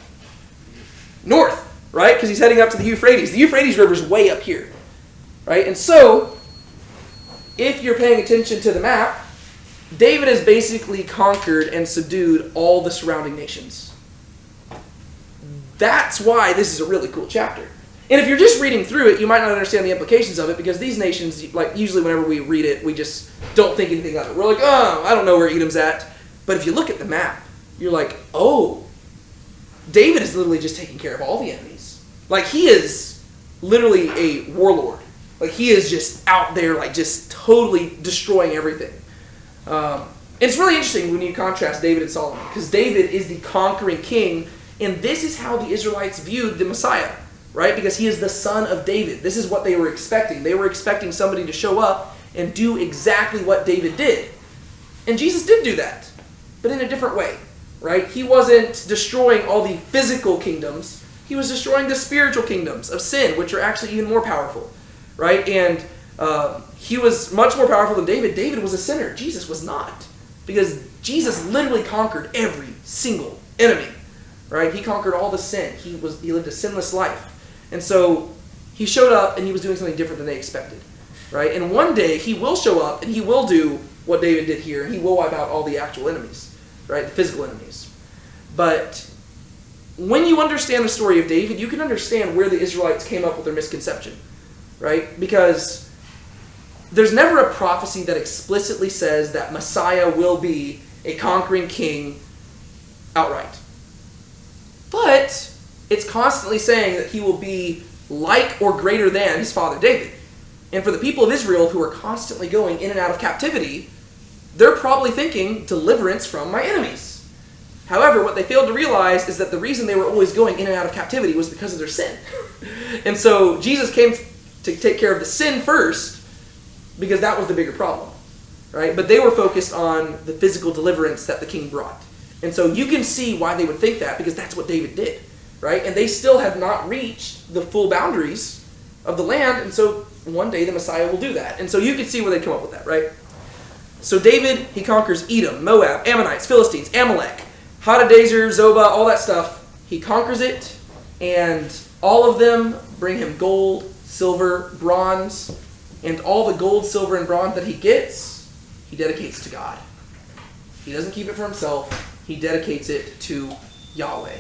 North, right? Because he's heading up to the Euphrates. The Euphrates River is way up here. Right? And so, if you're paying attention to the map, David has basically conquered and subdued all the surrounding nations. That's why this is a really cool chapter. And if you're just reading through it, you might not understand the implications of it because these nations, like usually whenever we read it, we just don't think anything of it. We're like, oh, I don't know where Edom's at. But if you look at the map, you're like, oh, David is literally just taking care of all the enemies. Like he is literally a warlord. Like he is just out there like just totally destroying everything. It's really interesting when you contrast David and Solomon because David is the conquering king. And this is how the Israelites viewed the Messiah, right? Because he is the son of David. This is what they were expecting. They were expecting somebody to show up and do exactly what David did. And Jesus did do that, but in a different way, right? He wasn't destroying all the physical kingdoms. He was destroying the spiritual kingdoms of sin, which are actually even more powerful, right? And he was much more powerful than David. David was a sinner. Jesus was not, because Jesus literally conquered every single enemy. Right? He conquered all the sin. He lived a sinless life. And so he showed up and he was doing something different than they expected. Right? And one day he will show up and he will do what David did here and he will wipe out all the actual enemies. Right? The physical enemies. But when you understand the story of David, you can understand where the Israelites came up with their misconception. right? Because there's never a prophecy that explicitly says that Messiah will be a conquering king outright. But it's constantly saying that he will be like or greater than his father David. And for the people of Israel who are constantly going in and out of captivity, they're probably thinking deliverance from my enemies. However, what they failed to realize is that the reason they were always going in and out of captivity was because of their sin. And so Jesus came to take care of the sin first because that was the bigger problem, right? But they were focused on the physical deliverance that the king brought. And so you can see why they would think that, because that's what David did, right? And they still have not reached the full boundaries of the land, and so one day the Messiah will do that. And so you can see where they come up with that, right? So David, he conquers Edom, Moab, Ammonites, Philistines, Amalek, Hadadezer, Zobah, all that stuff. He conquers it, and all of them bring him gold, silver, bronze, and all the gold, silver, and bronze that he gets, he dedicates to God. He doesn't keep it for himself. He dedicates it to Yahweh.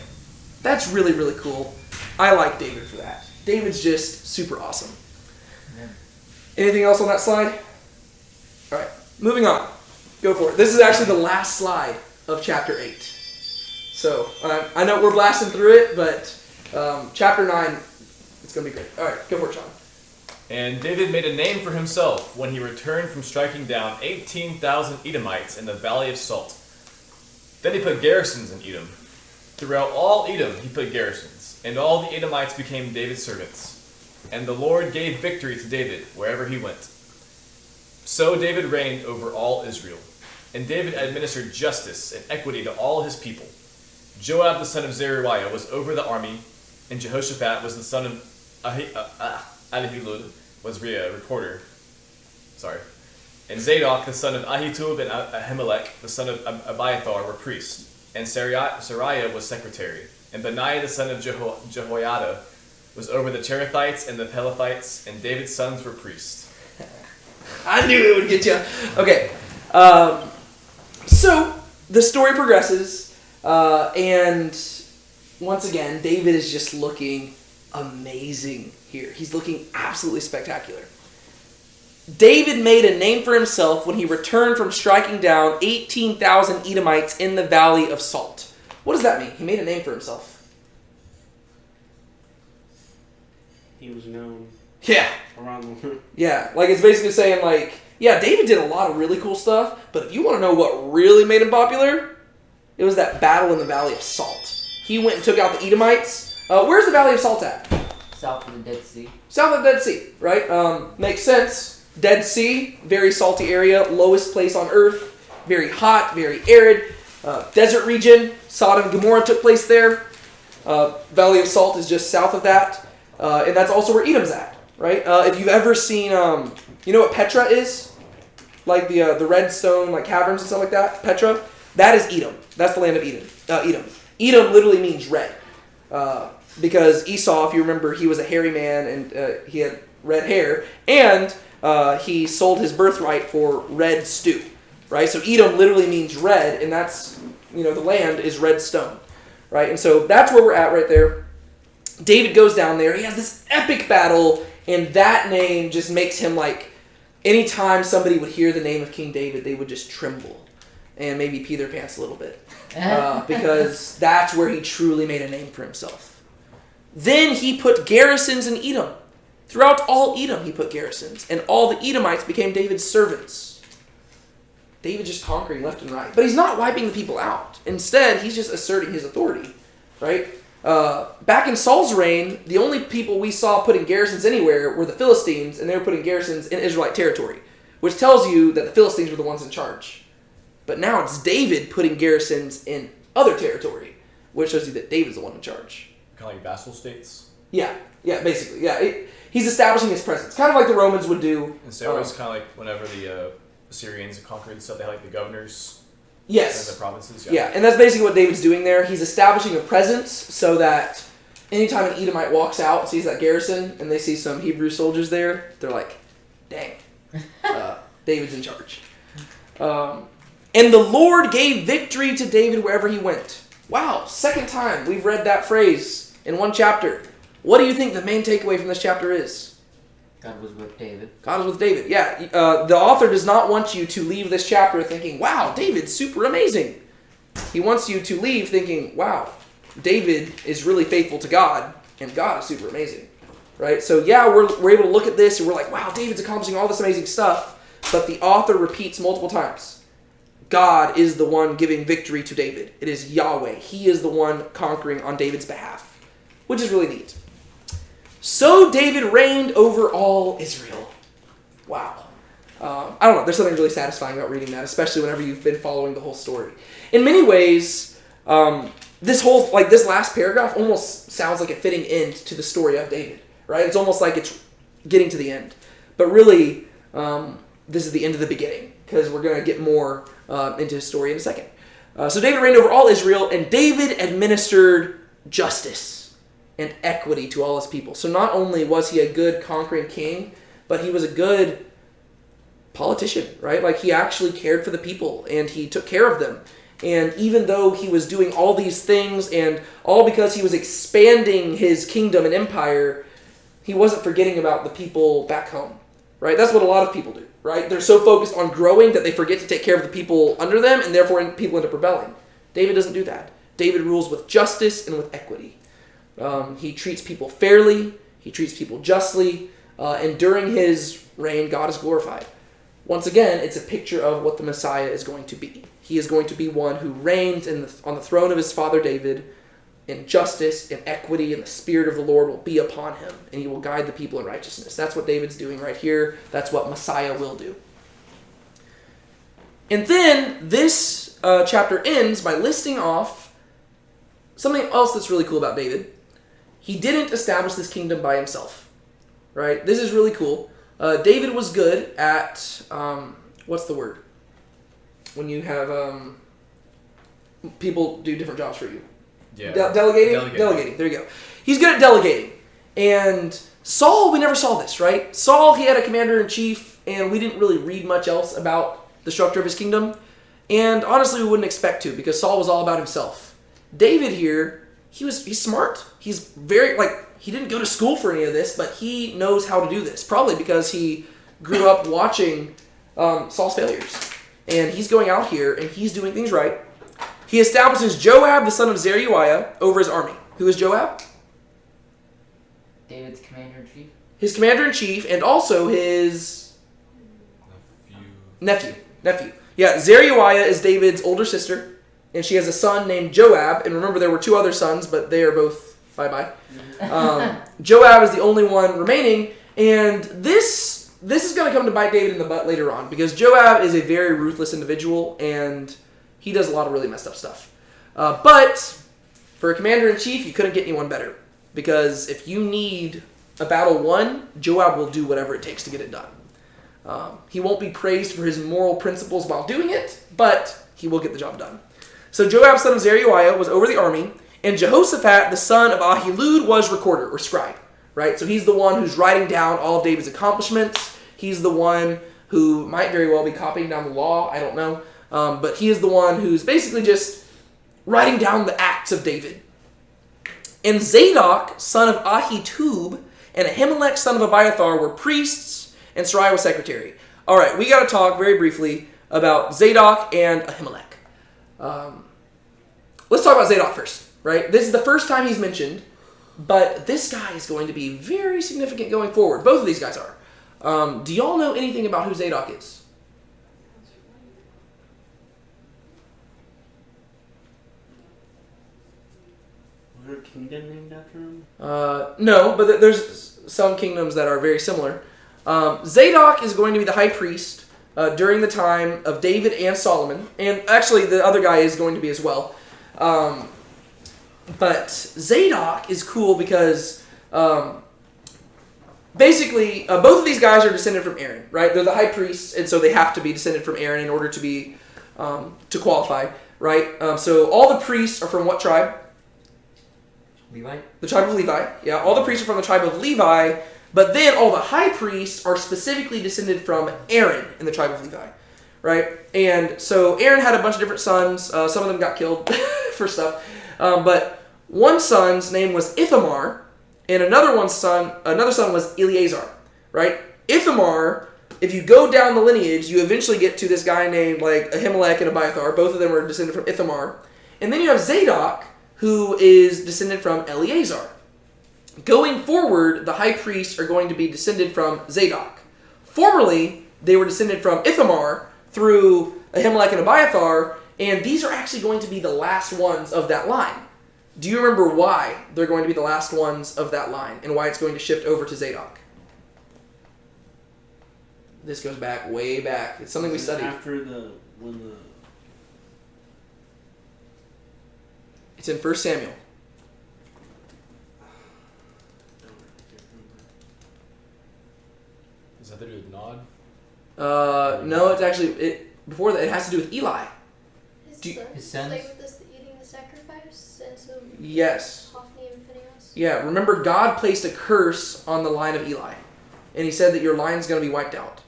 That's really, really cool. I like David for that. David's just super awesome. Amen. Anything else on that slide? All right, moving on. Go for it. This is actually the last slide of chapter 8. So I know we're blasting through it, but chapter 9, it's going to be great. All right, go for it, Sean. And David made a name for himself when he returned from striking down 18,000 Edomites in the Valley of Salt. Then he put garrisons in Edom. Throughout all Edom he put garrisons, and all the Edomites became David's servants. And the Lord gave victory to David wherever he went. So David reigned over all Israel, and David administered justice and equity to all his people. Joab the son of Zeruiah was over the army, and Jehoshaphat was the son of Ahilud was recorder. And Zadok the son of Ahitub and Ahimelech the son of Abiathar were priests. And Sariah was secretary. And Benaiah the son of Jehoiada was over the Cherethites and the Pelethites, and David's sons were priests. I knew it would get you. Okay. So the story progresses, and once again, David is just looking amazing here. He's looking absolutely spectacular. David made a name for himself when he returned from striking down 18,000 Edomites in the Valley of Salt. What does that mean? He made a name for himself. He was known Yeah. around the world. Yeah, like it's basically saying like, yeah, David did a lot of really cool stuff, but if you want to know what really made him popular, it was that battle in the Valley of Salt. He went and took out the Edomites. Where's the Valley of Salt at? South of the Dead Sea. South of the Dead Sea, right? Makes sense. Dead Sea, very salty area, lowest place on earth, very hot, very arid, desert region. Sodom and Gomorrah took place there. Valley of Salt is just south of that, and that's also where Edom's at, right? If you've ever seen, you know what Petra is? Like the red stone, like caverns and stuff like that. Petra, that is Edom. That's the land of Edom. Edom literally means red, because Esau, if you remember, he was a hairy man and he had red hair, and he sold his birthright for red stew, right? So Edom literally means red, and that's, the land is red stone, right? And so that's where we're at right there. David goes down there. He has this epic battle, and that name just makes him like, anytime somebody would hear the name of King David, they would just tremble and maybe pee their pants a little bit, because that's where he truly made a name for himself. Then he put garrisons in Edom. Throughout all Edom, he put garrisons, and all the Edomites became David's servants. David just conquering left and right. But he's not wiping the people out. Instead, he's just asserting his authority, right? Back in Saul's reign, the only people we saw putting garrisons anywhere were the Philistines, and they were putting garrisons in Israelite territory, which tells you that the Philistines were the ones in charge. But now it's David putting garrisons in other territory, which shows you that David's the one in charge. Kind of like vassal states? Yeah, basically. Yeah, he's establishing his presence, kind of like the Romans would do. And so it was kind of like whenever the Assyrians conquered and stuff, they had like the governors. Yes. And the provinces. Yeah, and that's basically what David's doing there. He's establishing a presence so that anytime an Edomite walks out and sees that garrison and they see some Hebrew soldiers there, they're like, dang, David's in charge. And the Lord gave victory to David wherever he went. Wow, second time we've read that phrase in one chapter. What do you think the main takeaway from this chapter is? God was with David. God is with David. Yeah, the author does not want you to leave this chapter thinking, wow, David's super amazing. He wants you to leave thinking, wow, David is really faithful to God, and God is super amazing. Right? So yeah, we're able to look at this, and we're like, wow, David's accomplishing all this amazing stuff. But the author repeats multiple times, God is the one giving victory to David. It is Yahweh. He is the one conquering on David's behalf, which is really neat. So David reigned over all Israel. Wow. I don't know. There's something really satisfying about reading that, especially whenever you've been following the whole story. In many ways, this last paragraph almost sounds like a fitting end to the story of David, right? It's almost like it's getting to the end. But really, this is the end of the beginning, because we're going to get more into his story in a second. So David reigned over all Israel, and David administered justice and equity to all his people. So not only was he a good conquering king, but he was a good politician, right? Like, he actually cared for the people, and he took care of them. And even though he was doing all these things, and all because he was expanding his kingdom and empire, he wasn't forgetting about the people back home, right? That's what a lot of people do, right? They're so focused on growing that they forget to take care of the people under them, and therefore people end up rebelling. David doesn't do that. David rules with justice and with equity. He treats people fairly. He treats people justly. And during his reign, God is glorified. Once again, it's a picture of what the Messiah is going to be. He is going to be one who reigns on the throne of his father David in justice and equity, and the Spirit of the Lord will be upon him, and he will guide the people in righteousness. That's what David's doing right here. That's what Messiah will do. And then this chapter ends by listing off something else that's really cool about David. He didn't establish this kingdom by himself, right? This is really cool. David was good at, what's the word? When you have people do different jobs for you. Yeah. Delegating? Delegating. There you go. He's good at delegating. And Saul, we never saw this, right? Saul, he had a commander-in-chief, and we didn't really read much else about the structure of his kingdom. And honestly, we wouldn't expect to, because Saul was all about himself. David here, he's smart. He's very, he didn't go to school for any of this, but he knows how to do this. Probably because he grew up watching Saul's failures. And he's going out here, and he's doing things right. He establishes Joab, the son of Zeruiah, over his army. Who is Joab? David's commander-in-chief? His commander-in-chief, and also his nephew. Yeah, Zeruiah is David's older sister, and she has a son named Joab. And remember, there were two other sons, but they are both bye-bye. Joab is the only one remaining, and this is going to come to bite David in the butt later on, because Joab is a very ruthless individual, and he does a lot of really messed up stuff. But for a commander-in-chief, you couldn't get anyone better, because if you need a battle won, Joab will do whatever it takes to get it done. He won't be praised for his moral principles while doing it, but he will get the job done. So Joab, son of Zeruiah, was over the army, and Jehoshaphat, the son of Ahilud, was recorder, or scribe. Right? So he's the one who's writing down all of David's accomplishments. He's the one who might very well be copying down the law. I don't know. But he is the one who's basically just writing down the acts of David. And Zadok, son of Ahitub, and Ahimelech, son of Abiathar, were priests, and Sariah was secretary. All right, we got to talk very briefly about Zadok and Ahimelech. Let's talk about Zadok first. Right? This is the first time he's mentioned, but this guy is going to be very significant going forward. Both of these guys are. Do y'all know anything about who Zadok is? Was there a kingdom named after him? No, but there's some kingdoms that are very similar. Zadok is going to be the high priest during the time of David and Solomon, and actually the other guy is going to be as well. But Zadok is cool because basically both of these guys are descended from Aaron, right? They're the high priests, and so they have to be descended from Aaron in order to be to qualify, right? So all the priests are from what tribe? Levi? The tribe of Levi. Yeah, all the priests are from the tribe of Levi, but then all the high priests are specifically descended from Aaron in the tribe of Levi, right? And so Aaron had a bunch of different sons. Some of them got killed for stuff. But one son's name was Ithamar, and another son was Eleazar. right? Ithamar, if you go down the lineage, you eventually get to this guy named like Ahimelech and Abiathar. Both of them are descended from Ithamar. And then you have Zadok, who is descended from Eleazar. Going forward, the high priests are going to be descended from Zadok. Formerly, they were descended from Ithamar through Ahimelech and Abiathar, and these are actually going to be the last ones of that line. Do you remember why they're going to be the last ones of that line and why it's going to shift over to Zadok? This goes back, way back. It's something we studied. It's in 1 Samuel. Is that to do with Nod? No, it's actually before that. It has to do with Eli. His sons? Like with this eating the sacrifice, and so Yes. Hophni and Phinehas. Yeah. Remember, God placed a curse on the line of Eli, and He said that your line's going to be wiped out.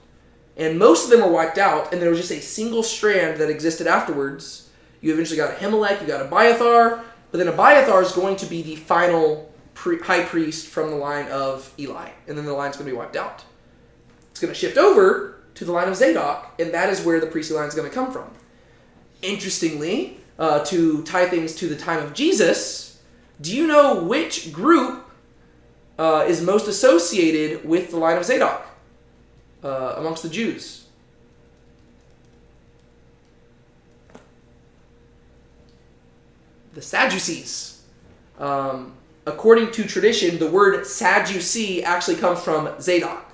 And most of them were wiped out, and there was just a single strand that existed afterwards. You eventually got Ahimelech, you got Abiathar, but then Abiathar is going to be the final high priest from the line of Eli, and then the line's going to be wiped out. It's going to shift over to the line of Zadok, and that is where the priestly line is going to come from. Interestingly, to tie things to the time of Jesus, do you know which group is most associated with the line of Zadok amongst the Jews? The Sadducees. According to tradition, the word Sadducee actually comes from Zadok.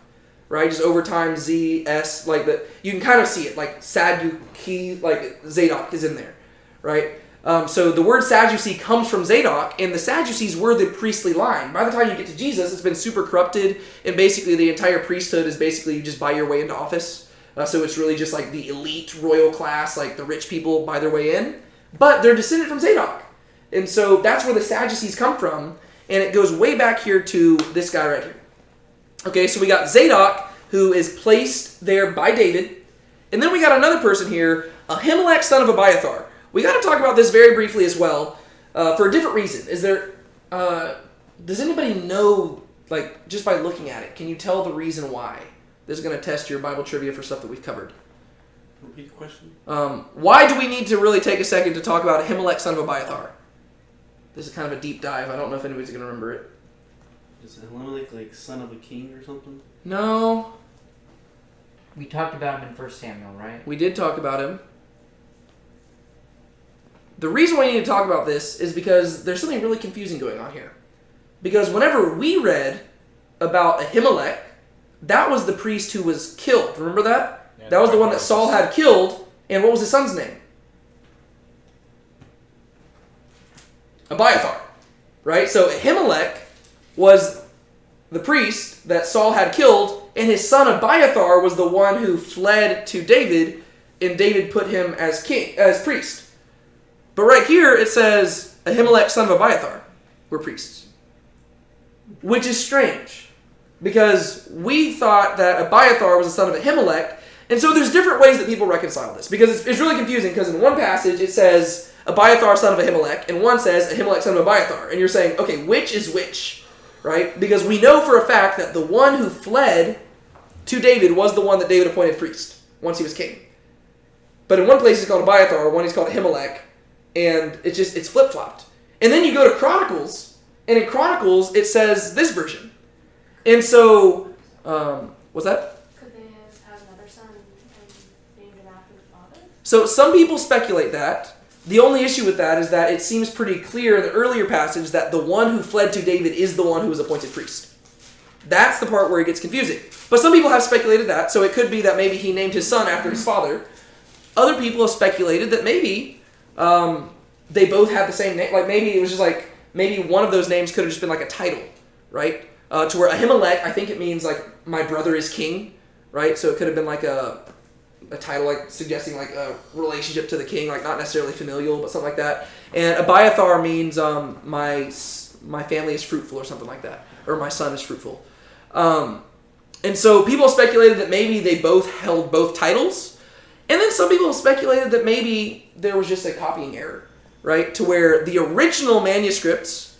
Right, just over time, Z-S, like that. You can kind of see it, like Sadducee, like Zadok is in there, right? So the word Sadducee comes from Zadok, and the Sadducees were the priestly line. By the time you get to Jesus, it's been super corrupted, and basically the entire priesthood is basically you just buy your way into office. So it's really just like the elite royal class, like the rich people buy their way in. But they're descended from Zadok. And so that's where the Sadducees come from, and it goes way back here to this guy right here. Okay, so we got Zadok, who is placed there by David. And then we got another person here, Ahimelech, son of Abiathar. We got to talk about this very briefly as well, for a different reason. Does anybody know, like, just by looking at it, can you tell the reason why? This is going to test your Bible trivia for stuff that we've covered. Repeat the question. Why do we need to really take a second to talk about Ahimelech, son of Abiathar? This is kind of a deep dive. I don't know if anybody's going to remember it. Is Elimelech like son of a king or something? No. We talked about him in 1 Samuel, right? We did talk about him. The reason why you need to talk about this is because there's something really confusing going on here. Because whenever we read about Ahimelech, that was the priest who was killed. Remember that? Yeah, that was the one that Saul had killed. And what was his son's name? Abiathar. Right? So Ahimelech was the priest that Saul had killed, and his son Abiathar was the one who fled to David, and David put him as king, as priest. But right here it says Ahimelech, son of Abiathar, were priests, which is strange because we thought that Abiathar was the son of Ahimelech, and so there's different ways that people reconcile this because it's really confusing because in one passage it says Abiathar, son of Ahimelech, and one says Ahimelech, son of Abiathar, and you're saying, okay, which is which? Right? Because we know for a fact that the one who fled to David was the one that David appointed priest once he was king. But in one place he's called Abiathar, one he's called Ahimelech, and it's flip-flopped. And then you go to Chronicles, and in Chronicles it says this version. And so, what's that? Could they have had another son and named him after the father? So some people speculate that. The only issue with that is that it seems pretty clear in the earlier passage that the one who fled to David is the one who was appointed priest. That's the part where it gets confusing. But some people have speculated that, so it could be that maybe he named his son after his father. Other people have speculated that maybe they both had the same name. Like maybe it was just like, maybe one of those names could have just been like a title, right? To where Ahimelech, I think it means like, my brother is king, right? So it could have been like a title, like suggesting like a relationship to the king, like not necessarily familial, but something like that. And Abiathar means my family is fruitful or something like that, or my son is fruitful. And so people speculated that maybe they both held both titles, and then some people speculated that maybe there was just a copying error, right? To where the original manuscripts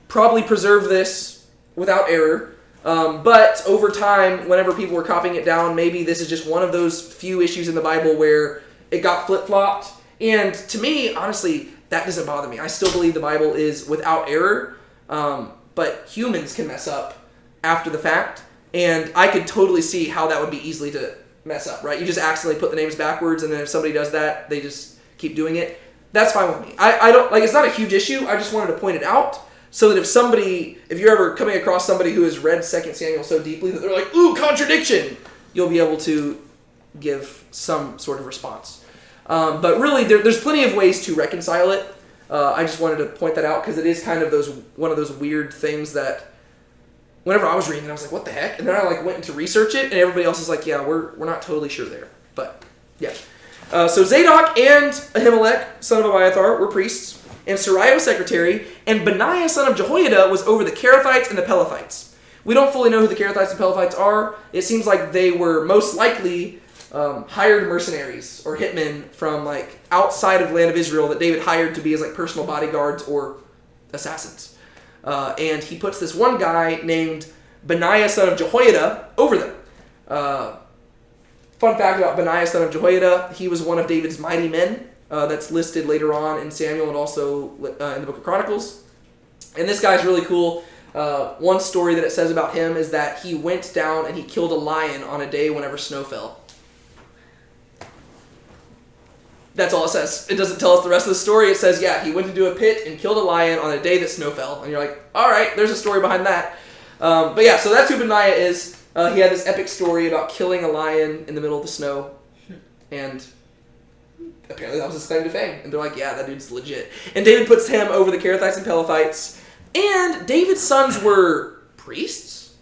probably preserved this without error, But over time, whenever people were copying it down, maybe this is just one of those few issues in the Bible where it got flip-flopped. And to me, honestly, that doesn't bother me. I still believe the Bible is without error, but humans can mess up after the fact. And I could totally see how that would be easily to mess up, right? You just accidentally put the names backwards, and then if somebody does that, they just keep doing it. That's fine with me. I don't, like, it's not a huge issue. I just wanted to point it out so that if you're ever coming across somebody who has read 2 Samuel so deeply that they're like, ooh, contradiction, you'll be able to give some sort of response. But really, there's plenty of ways to reconcile it. I just wanted to point that out because it is kind of one of those weird things that whenever I was reading it, I was like, what the heck? And then I went to research it, and everybody else is like, yeah, we're not totally sure there. But, yeah. So Zadok and Ahimelech, son of Abiathar, were priests, and Sariah was secretary, and Benaiah, son of Jehoiada, was over the Kerethites and the Pelethites. We don't fully know who the Kerethites and Pelethites are. It seems like they were most likely hired mercenaries or hitmen from outside of the land of Israel that David hired to be his personal bodyguards or assassins. And he puts this one guy named Benaiah, son of Jehoiada, over them. Fun fact about Benaiah, son of Jehoiada, he was one of David's mighty men. That's listed later on in Samuel and also in the book of Chronicles. And this guy's really cool. One story that it says about him is that he went down and he killed a lion on a day whenever snow fell. That's all it says. It doesn't tell us the rest of the story. It says, yeah, he went into a pit and killed a lion on a day that snow fell. And you're like, all right, there's a story behind that. But yeah, so that's who Benaiah is. He had this epic story about killing a lion in the middle of the snow. And apparently that was his claim to fame. And they're like, yeah, that dude's legit. And David puts him over the Kerethites and Pelethites. And David's sons were priests?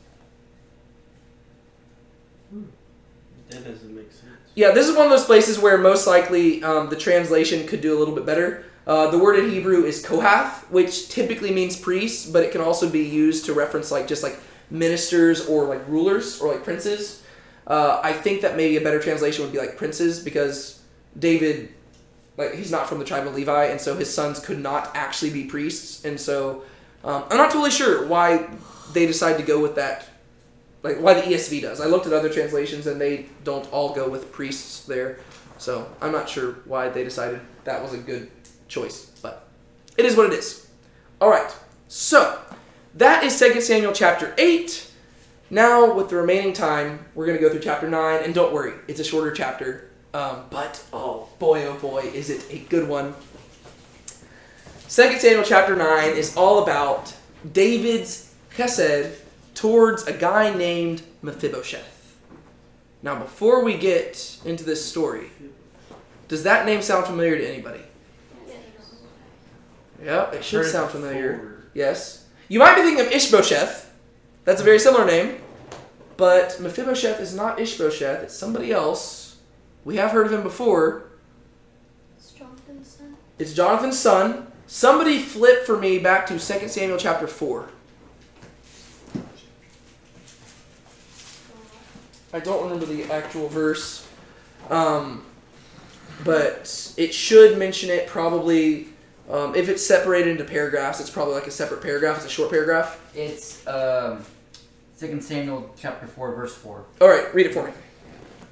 That doesn't make sense. Yeah, this is one of those places where most likely the translation could do a little bit better. The word in Hebrew is kohath, which typically means priests, but it can also be used to reference just ministers or rulers or princes. I think that maybe a better translation would be princes, because David, he's not from the tribe of Levi, and so his sons could not actually be priests. And so I'm not totally sure why they decide to go with that. Why the ESV does. I looked at other translations and they don't all go with priests there. So I'm not sure why they decided that was a good choice. But it is what it is. Alright, so that is 2 Samuel chapter 8. Now, with the remaining time, we're going to go through chapter 9. And don't worry, it's a shorter chapter. But, oh boy, is it a good one. 2 Samuel chapter 9 is all about David's Hesed towards a guy named Mephibosheth. Now, before we get into this story, does that name sound familiar to anybody? Yeah, it should sound familiar. Yes. You might be thinking of Ishbosheth. That's a very similar name. But Mephibosheth is not Ishbosheth. It's somebody else. We have heard of him before. It's Jonathan's son. It's Jonathan's son. Somebody flip for me back to 2 Samuel chapter 4. I don't remember the actual verse, but it should mention it probably. If it's separated into paragraphs, it's probably a separate paragraph. It's a short paragraph. It's 2 Samuel chapter 4, verse 4. All right, read it for me.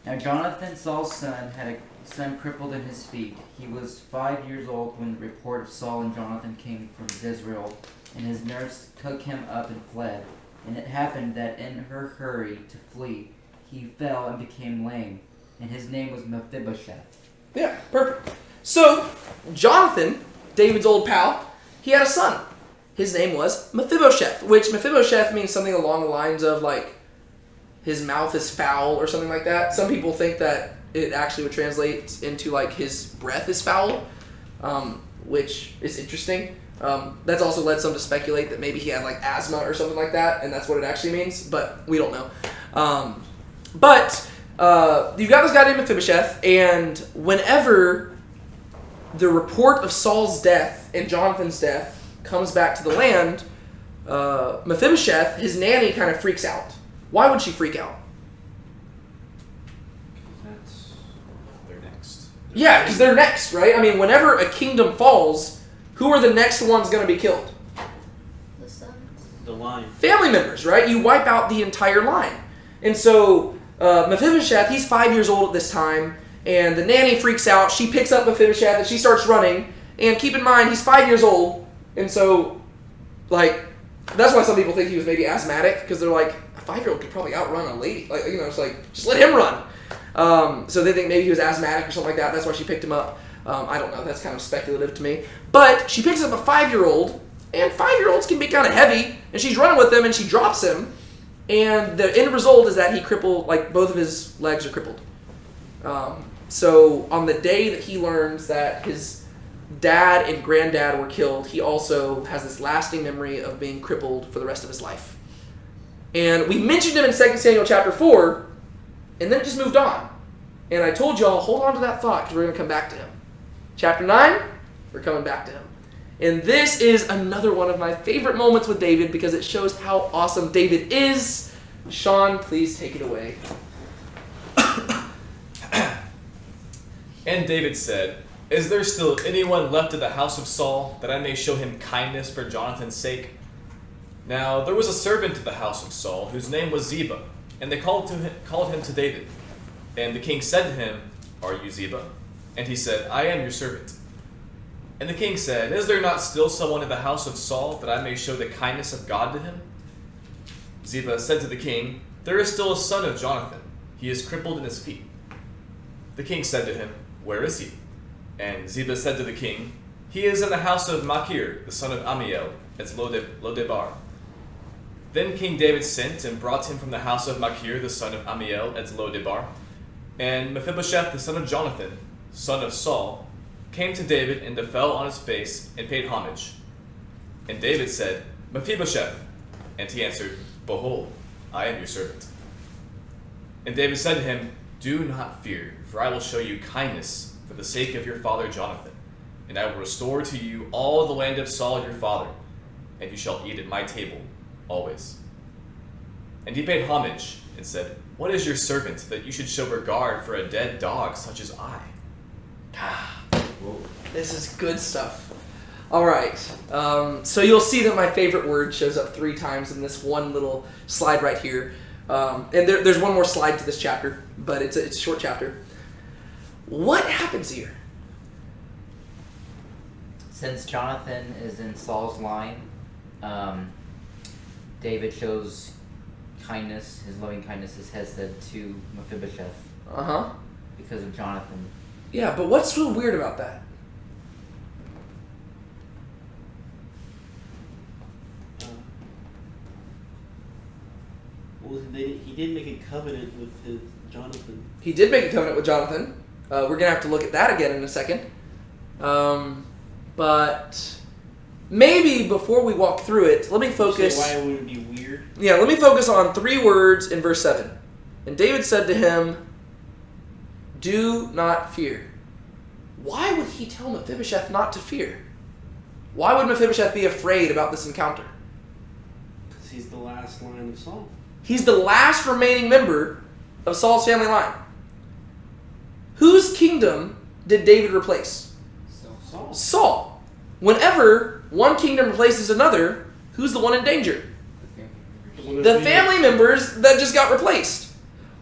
Now Jonathan, Saul's son, had a son crippled in his feet. He was 5 years old when the report of Saul and Jonathan came from Jezreel, and his nurse took him up and fled. And it happened that in her hurry to flee, he fell and became lame, and his name was Mephibosheth. Yeah, perfect. So, Jonathan, David's old pal, he had a son. His name was Mephibosheth, which Mephibosheth means something along the lines of, his mouth is foul or something like that. Some people think that it actually would translate into, his breath is foul, which is interesting. That's also led some to speculate that maybe he had, asthma or something like that, and that's what it actually means, but we don't know. But you've got this guy named Mephibosheth, and whenever the report of Saul's death and Jonathan's death comes back to the land, Mephibosheth, his nanny, kind of freaks out. Why would she freak out? They're next. Yeah, because they're next, right? I mean, whenever a kingdom falls, who are the next ones going to be killed? The sons. The line. Family members, right? You wipe out the entire line. And so Mephibosheth, he's 5 years old at this time, and the nanny freaks out. She picks up Mephibosheth and she starts running. And keep in mind, he's 5 years old, and so, like, that's why some people think he was maybe asthmatic, because they're like, a 5-year-old could probably outrun a lady. Like, you know, it's like, just let him run. So they think maybe he was asthmatic or something like that. That's why she picked him up. I don't know. That's kind of speculative to me. But she picks up a 5-year-old, and 5-year-olds can be kind of heavy, and she's running with him, and she drops him, and the end result is that he crippled, like, both of his legs are crippled. So on the day that he learns that his dad and granddad were killed, he also has this lasting memory of being crippled for the rest of his life. And we mentioned him in 2 Samuel chapter 4, and then it just moved on. And I told y'all, hold on to that thought, because we're going to come back to him. Chapter 9, we're coming back to him. And this is another one of my favorite moments with David, because it shows how awesome David is. Sean, please take it away. And David said, "Is there still anyone left of the house of Saul, that I may show him kindness for Jonathan's sake?" Now there was a servant of the house of Saul, whose name was Ziba, and they called him to David. And the king said to him, "Are you Ziba?" And he said, "I am your servant." And the king said, "Is there not still someone in the house of Saul, that I may show the kindness of God to him?" Ziba said to the king, "There is still a son of Jonathan. He is crippled in his feet." The king said to him, "Where is he?" And Ziba said to the king, "He is in the house of Machir, the son of Amiel, at Lodebar." Then King David sent and brought him from the house of Machir, the son of Amiel, at Lodebar. And Mephibosheth, the son of Jonathan, son of Saul, came to David and fell on his face and paid homage. And David said, "Mephibosheth." And he answered, "Behold, I am your servant." And David said to him, "Do not fear, for I will show you kindness for the sake of your father Jonathan, and I will restore to you all the land of Saul your father, and you shall eat at my table always." And he paid homage and said, "What is your servant, that you should show regard for a dead dog such as I?" This is good stuff. All right. So you'll see that my favorite word shows up 3 times in this one little slide right here. And there's one more slide to this chapter, but it's a short chapter. What happens here? Since Jonathan is in Saul's line, David shows kindness, his loving kindness, his Hesed, to Mephibosheth Uh-huh. because of Jonathan. Yeah, but what's so weird about that? Well, he did make a covenant with Jonathan. He did make a covenant with Jonathan. We're going to have to look at that again in a second. But maybe before we walk through it, let me focus. Why would it be weird? Yeah, let me focus on 3 words in verse 7. And David said to him, "Do not fear." Why would he tell Mephibosheth not to fear? Why would Mephibosheth be afraid about this encounter? Because he's the last line of Saul. He's the last remaining member of Saul's family line. Whose kingdom did David replace? Saul. Saul. Whenever one kingdom replaces another, who's the one in danger? The family members that just got replaced.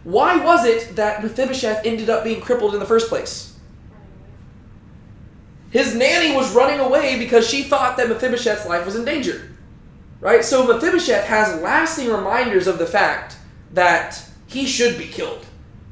Why was it that Mephibosheth ended up being crippled in the first place? His nanny was running away because she thought that Mephibosheth's life was in danger. Right? So Mephibosheth has lasting reminders of the fact that he should be killed.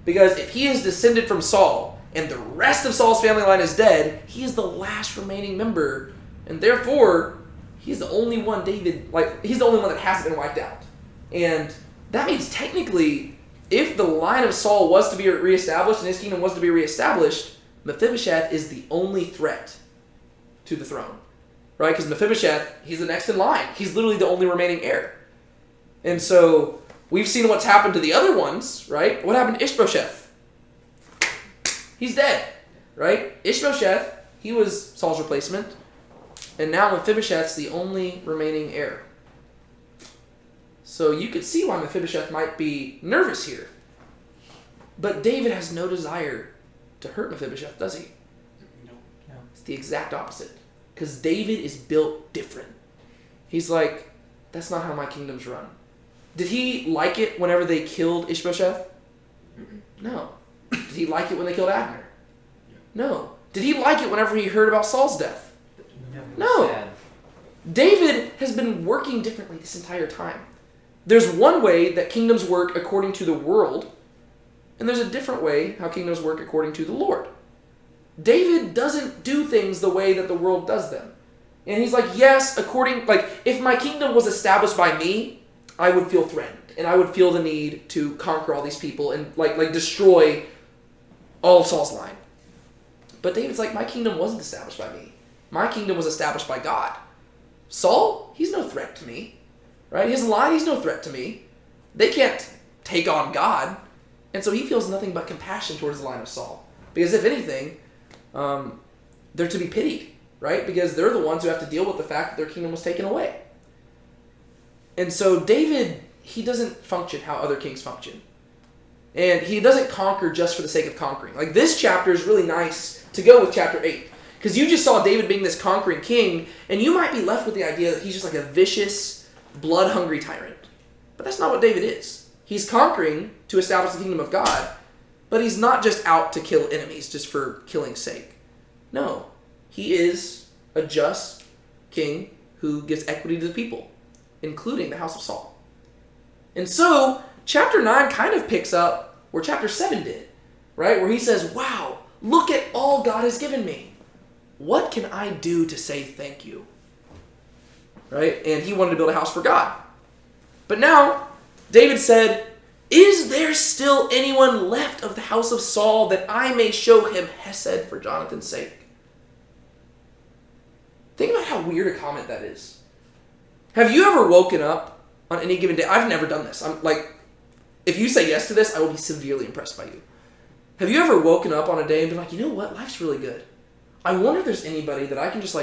Because if he is descended from Saul and the rest of Saul's family line is dead, he is the last remaining member. And therefore, he's the only one he's the only one that hasn't been wiped out. And that means technically, if the line of Saul was to be reestablished and his kingdom was to be reestablished, Mephibosheth is the only threat to the throne. Right? Because Mephibosheth, he's the next in line. He's literally the only remaining heir. And so, we've seen what's happened to the other ones, right? What happened to Ishbosheth? He's dead, right? Ishbosheth, he was Saul's replacement. And now Mephibosheth's the only remaining heir. So you could see why Mephibosheth might be nervous here. But David has no desire to hurt Mephibosheth, does he? No. It's the exact opposite. Because David is built different. He's like, that's not how my kingdom's run. Did he like it whenever they killed Ishbosheth? No. Did he like it when they killed Abner? No. Did he like it whenever he heard about Saul's death? No. Sad. David has been working differently this entire time. There's one way that kingdoms work according to the world, and there's a different way how kingdoms work according to the Lord. David doesn't do things the way that the world does them. And he's like, yes, if my kingdom was established by me, I would feel threatened. And I would feel the need to conquer all these people and destroy all of Saul's line. But David's like, my kingdom wasn't established by me. My kingdom was established by God. Saul, he's no threat to me. Right? His line, he's no threat to me. They can't take on God. And so he feels nothing but compassion towards the line of Saul. Because if anything, they're to be pitied. Right? Because they're the ones who have to deal with the fact that their kingdom was taken away. And so David, he doesn't function how other kings function. And he doesn't conquer just for the sake of conquering. Like, this chapter is really nice to go with chapter 8. Because you just saw David being this conquering king, and you might be left with the idea that he's just like a vicious, blood-hungry tyrant. But that's not what David is. He's conquering to establish the kingdom of God, but he's not just out to kill enemies just for killing's sake. No. He is a just king who gives equity to the people, including the house of Saul. And so, chapter 9 kind of picks up where chapter 7 did, right? Where he says, wow, look at all God has given me. What can I do to say thank you? Right? And he wanted to build a house for God. But now, David said, is there still anyone left of the house of Saul that I may show him Hesed for Jonathan's sake? Think about how weird a comment that is. Have you ever woken up on any given day? I've never done this. I'm like, if you say yes to this, I will be severely impressed by you. Have you ever woken up on a day and been like, you know what? Life's really good. I wonder if there's anybody that I can just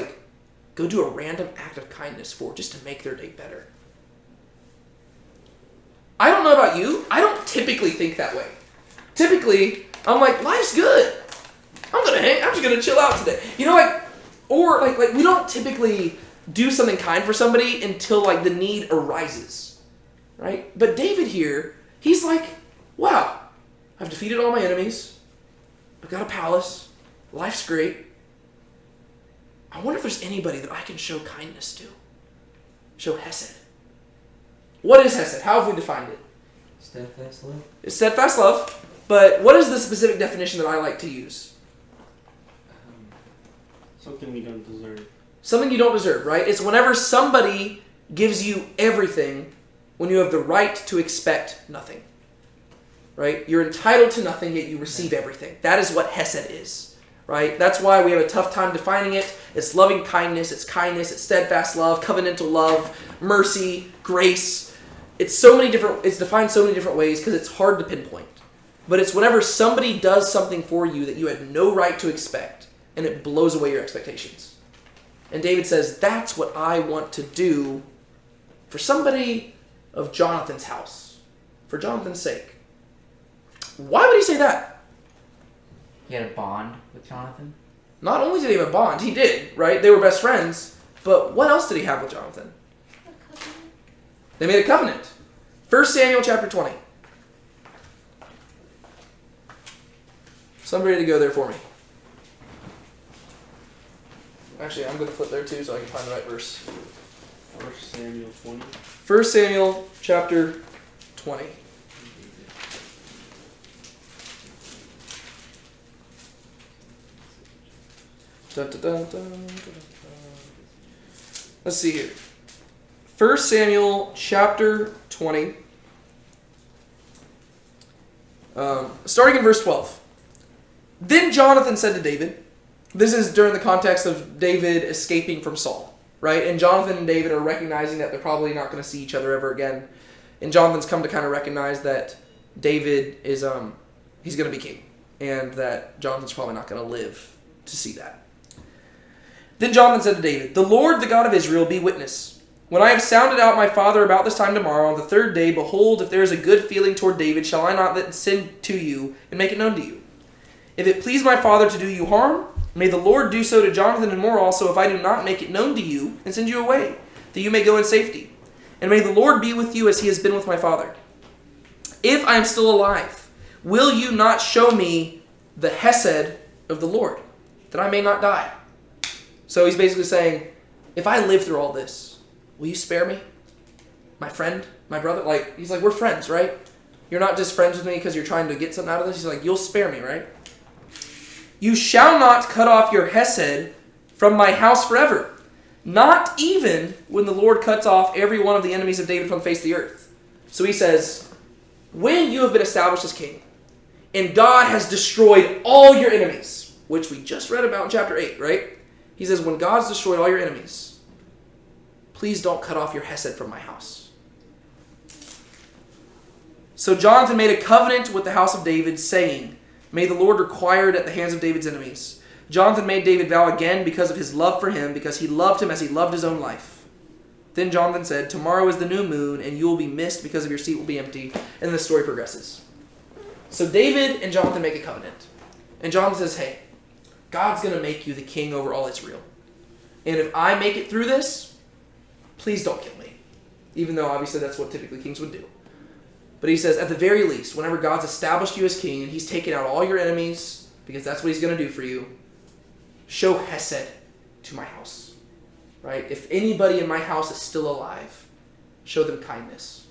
go do a random act of kindness for just to make their day better. I don't know about you. I don't typically think that way. Typically, I'm like, life's good. I'm just gonna chill out today. Or we don't typically do something kind for somebody until the need arises, right? But David here, he's like, wow, I've defeated all my enemies. I've got a palace. Life's great. I wonder if there's anybody that I can show kindness to. Show Hesed. What is Hesed? How have we defined it? Steadfast love. It's steadfast love, but what is the specific definition that I like to use? Something we don't deserve. Something you don't deserve, right? It's whenever somebody gives you everything when you have the right to expect nothing. Right? You're entitled to nothing, yet you receive everything. That is what Hesed is. Right? That's why we have a tough time defining it. It's loving kindness, it's steadfast love, covenantal love, mercy, grace. It's defined so many different ways because it's hard to pinpoint. But it's whenever somebody does something for you that you had no right to expect, and it blows away your expectations. And David says, that's what I want to do for somebody of Jonathan's house, for Jonathan's sake. Why would he say that? He had a bond with Jonathan. Not only did he have a bond, he did, right? They were best friends. But what else did he have with Jonathan? A covenant. They made a covenant. 1 Samuel chapter 20. Somebody to go there for me. Actually, I'm going to flip there too so I can find the right verse. 1 Samuel 20. 1 Samuel chapter 20. Dun, dun, dun, dun, dun, dun. Let's see here. 1 Samuel chapter 20. Starting in verse 12. Then Jonathan said to David, this is during the context of David escaping from Saul, right? And Jonathan and David are recognizing that they're probably not going to see each other ever again. And Jonathan's come to kind of recognize that David is, he's going to be king. And that Jonathan's probably not going to live to see that. Then Jonathan said to David, the Lord, the God of Israel, be witness. When I have sounded out my father about this time tomorrow, on the third day, behold, if there is a good feeling toward David, shall I not then send to you and make it known to you? If it please my father to do you harm, may the Lord do so to Jonathan and more also, if I do not make it known to you and send you away, that you may go in safety. and may the Lord be with you as he has been with my father. If I am still alive, will you not show me the Hesed of the Lord, that I may not die? So he's basically saying, if I live through all this, will you spare me? My friend, my brother? Like, he's like, we're friends, right? You're not just friends with me because you're trying to get something out of this. He's like, you'll spare me, right? You shall not cut off your Hesed from my house forever, not even when the Lord cuts off every one of the enemies of David from the face of the earth. So he says, when you have been established as king, and God has destroyed all your enemies, which we just read about in chapter 8, right? He says, when God's destroyed all your enemies, please don't cut off your Hesed from my house. So Jonathan made a covenant with the house of David, saying, may the Lord require it at the hands of David's enemies. Jonathan made David vow again because of his love for him, because he loved him as he loved his own life. Then Jonathan said, tomorrow is the new moon, and you will be missed because of your seat will be empty. And the story progresses. So David and Jonathan make a covenant. And Jonathan says, hey, God's going to make you the king over all Israel. And if I make it through this, please don't kill me. Even though obviously that's what typically kings would do. But he says, at the very least, whenever God's established you as king and he's taken out all your enemies, because that's what he's going to do for you, show Hesed to my house. Right? If anybody in my house is still alive, show them kindness.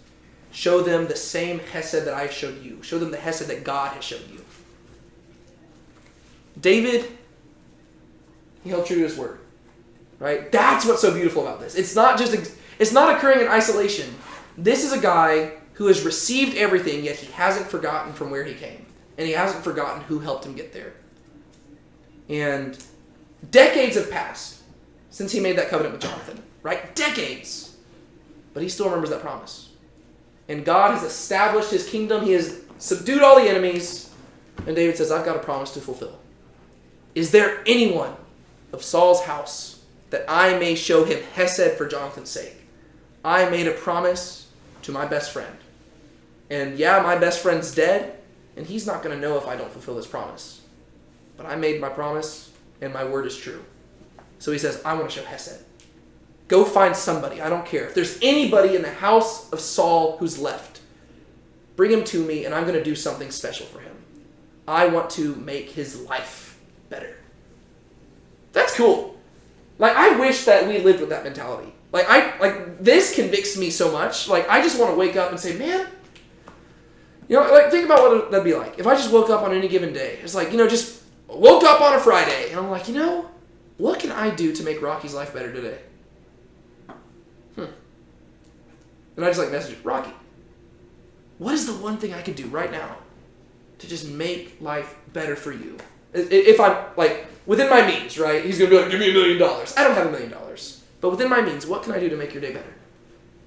Show them the same Hesed that I showed you. Show them the Hesed that God has showed you. David, he held true to his word. Right? That's what's so beautiful about this. It's not occurring in isolation. This is a guy who has received everything, yet he hasn't forgotten from where he came. And he hasn't forgotten who helped him get there. And decades have passed since he made that covenant with Jonathan. Right? Decades. But he still remembers that promise. And God has established his kingdom. He has subdued all the enemies. And David says, I've got a promise to fulfill. Is there anyone of Saul's house that I may show him Hesed for Jonathan's sake? I made a promise to my best friend. And yeah, my best friend's dead, and he's not going to know if I don't fulfill this promise. But I made my promise, and my word is true. So he says, I want to show Hesed. Go find somebody. I don't care. If there's anybody in the house of Saul who's left, bring him to me, and I'm going to do something special for him. I want to make his life better. That's cool. Like, I wish that we lived with that mentality. This convicts me so much. Like, I just want to wake up and say, man, think about what that'd be like. If I just woke up on any given day. It's like, just woke up on a Friday. And I'm like, what can I do to make Rocky's life better today? And I just message Rocky. What is the one thing I could do right now to just make life better for you? If I'm, within my means, right? He's going to be like, give me $1 million. I don't have $1 million. But within my means, what can I do to make your day better?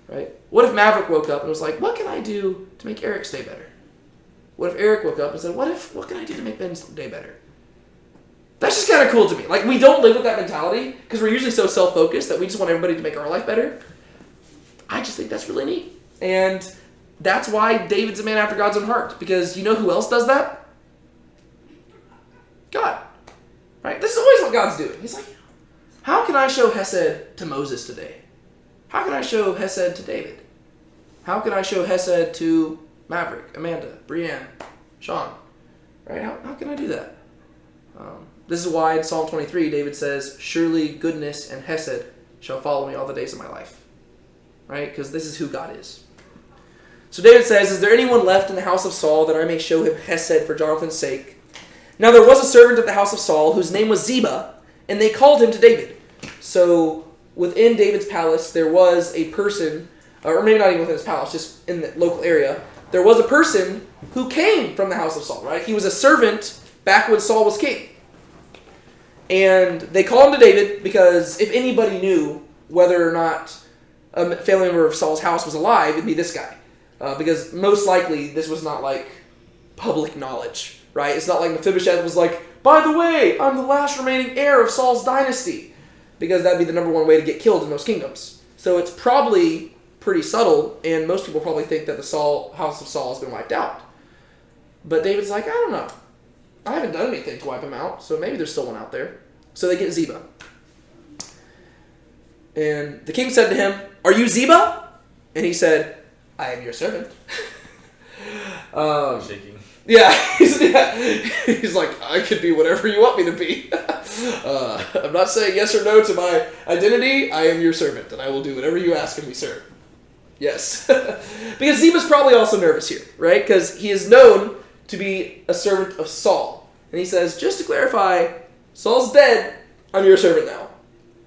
Right? What if Maverick woke up and was like, what can I do to make Eric's day better? What if Eric woke up and said, what can I do to make Ben's day better? That's just kind of cool to me. We don't live with that mentality because we're usually so self-focused that we just want everybody to make our life better. I just think that's really neat. And that's why David's a man after God's own heart. Because you know who else does that? God. Right? This is always what God's doing. He's like, how can I show Hesed to Moses today? How can I show Hesed to David? How can I show Hesed to Maverick, Amanda, Brianne, Sean? Right? How can I do that? This is why in Psalm 23, David says, surely goodness and Hesed shall follow me all the days of my life. Right? Because this is who God is. So David says, is there anyone left in the house of Saul that I may show him Hesed for Jonathan's sake? Now there was a servant of the house of Saul whose name was Ziba, and they called him to David. So within David's palace, there was a person, or maybe not even within his palace, just in the local area, there was a person who came from the house of Saul, right? He was a servant back when Saul was king. And they called him to David because if anybody knew whether or not a family member of Saul's house was alive, it'd be this guy. Because most likely this was not public knowledge, right? It's not like Mephibosheth was like, by the way, I'm the last remaining heir of Saul's dynasty. Because that'd be the number one way to get killed in most kingdoms. So it's probably pretty subtle, and most people probably think that the house of Saul has been wiped out. But David's like, I don't know. I haven't done anything to wipe him out, so maybe there's still one out there. So they get Ziba. And the king said to him, are you Ziba? And he said, I am your servant. Shaking. Yeah, he's like, I could be whatever you want me to be. I'm not saying yes or no to my identity. I am your servant, and I will do whatever you ask of me, sir. Yes. Because Ziba's probably also nervous here, right? Because he is known to be a servant of Saul. And he says, just to clarify, Saul's dead. I'm your servant now.